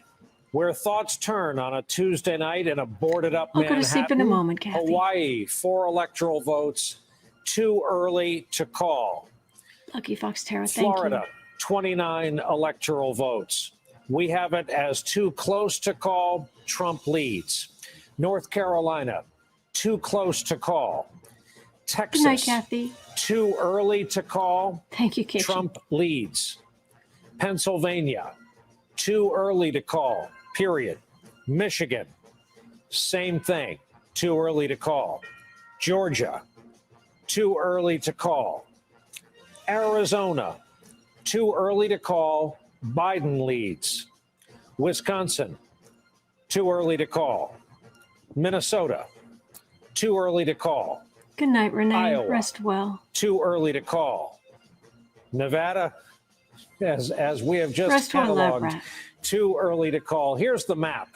where thoughts turn on a Tuesday night in a boarded-up Manhattan. I'll go to sleep in a moment, Kathy. Hawaii, 4 electoral votes, too early to call. Lucky Fox Terra, thank you. Florida, 29 electoral votes. We have it as too close to call. Trump leads. North Carolina, too close to call. Texas, good night, Kathy. Too early to call. Thank you, Kitchen. Trump leads. Pennsylvania, too early to call. Period. Michigan, same thing. Too early to call. Georgia, too early to call. Arizona, too early to call. Biden leads. Wisconsin, too early to call. Minnesota, too early to call. Good night, Renee. Iowa, rest well. Too early to call. Nevada, as we have just cataloged, too early to call. Here's the map.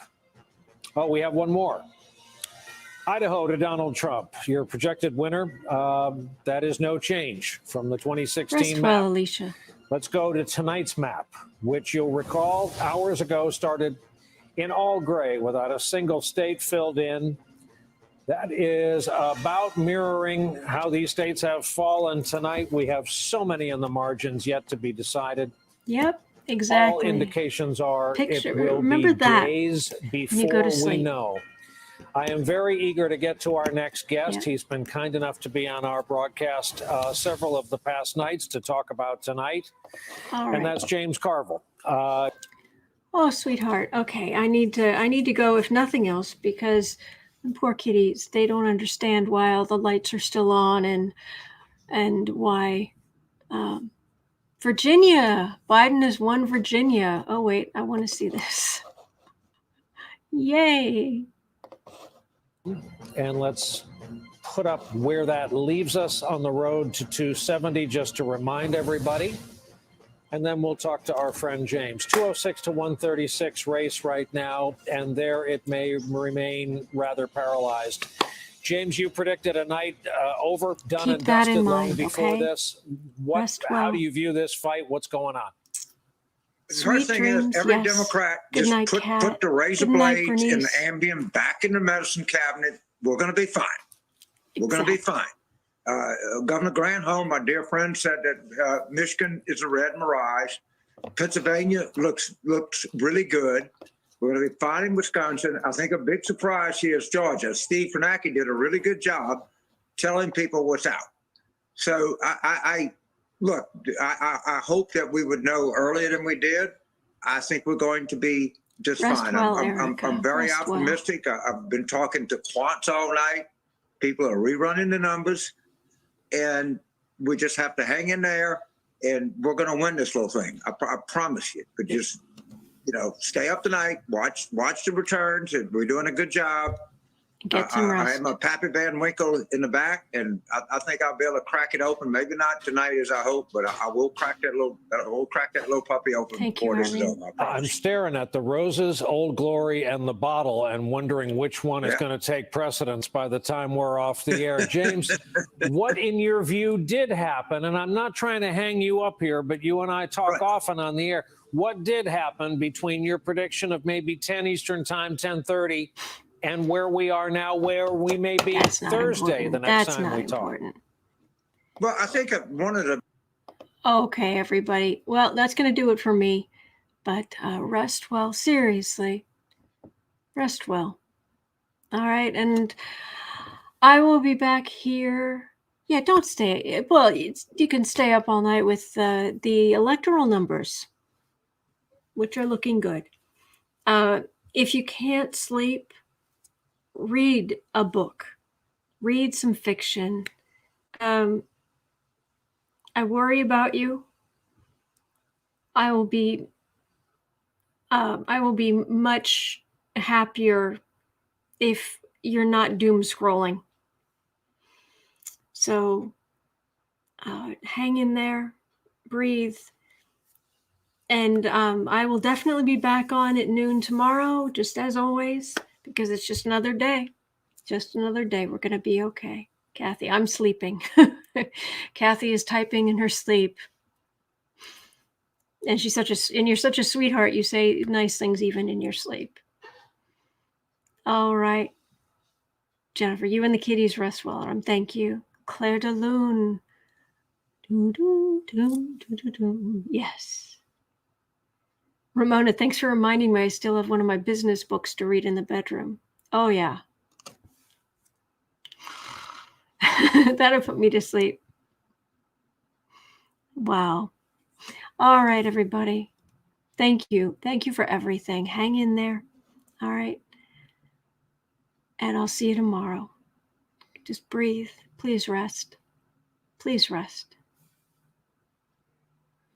Oh, we have one more. Idaho to Donald Trump, your projected winner. That is no change from the 2016 rest map. well, Alicia. Let's go to tonight's map, which you'll recall hours ago started in all gray without a single state filled in. That is about mirroring how these states have fallen tonight. We have so many in the margins yet to be decided. Yep, exactly. All indications are it will remember be that days before we know. I am very eager to get to our next guest. He's been kind enough to be on our broadcast several of the past nights to talk about tonight. And that's James Carville. Oh, sweetheart. Okay, I need to go if nothing else because poor kitties, they don't understand why all the lights are still on and why Virginia, Biden has won Virginia. Oh, wait, I want to see this. Yay. And let's put up where that leaves us on the road to 270 just to remind everybody. And then we'll talk to our friend James. 206 to 136 race right now, and there it may remain rather paralyzed. James, you predicted a night over, done and dusted long before this. How do you view this fight? What's going on? The first thing is every Democrat just put the razor blades and the Ambien back in the medicine cabinet. We're going to be fine. We're going to be fine. Governor Granholm, my dear friend, said that Michigan is a red mirage. Pennsylvania looks really good. We're going to be fine in Wisconsin. I think a big surprise here is Georgia. Steve Fernacki did a really good job telling people what's out. So I hope that we would know earlier than we did. I think we're going to be just fine. I'm very optimistic. I've been talking to quants all night. People are rerunning the numbers, and we just have to hang in there, and we're going to win this little thing. I promise you. But just, stay up tonight, watch the returns, and we're doing a good job. Get some rest. I am a Pappy Van Winkle in the back, and I think I'll be able to crack it open. Maybe not tonight as I hope, but I will crack that little puppy open before this is over. I'm staring at the roses, Old Glory, and the bottle, and wondering which one is going to take precedence by the time we're off the air. James, what in your view did happen? And I'm not trying to hang you up here, but you and I talk often on the air. What did happen between your prediction of maybe 10 Eastern time, 10:30? And where we are now, where we may be Thursday, the next time we talk. Well, I think one of the... Okay, everybody. Well, that's going to do it for me. But rest well. Seriously. Rest well. All right. And I will be back here. Yeah, don't stay. Well, you can stay up all night with the electoral numbers, which are looking good. If you can't sleep, read a book, read some fiction. I worry about you. I will be much happier if you're not doom scrolling. So hang in there, breathe. And I will definitely be back on at noon tomorrow, just as always, because it's just another day. Just another day. We're going to be okay. Kathy, I'm sleeping. Kathy is typing in her sleep. And you're such a sweetheart. You say nice things even in your sleep. All right. Jennifer, you and the kitties rest well. Thank you. Claire de Lune. Yes. Ramona, thanks for reminding me I still have one of my business books to read in the bedroom. Oh, yeah. That'll put me to sleep. Wow. All right, everybody. Thank you. Thank you for everything. Hang in there. All right. And I'll see you tomorrow. Just breathe. Please rest. Please rest.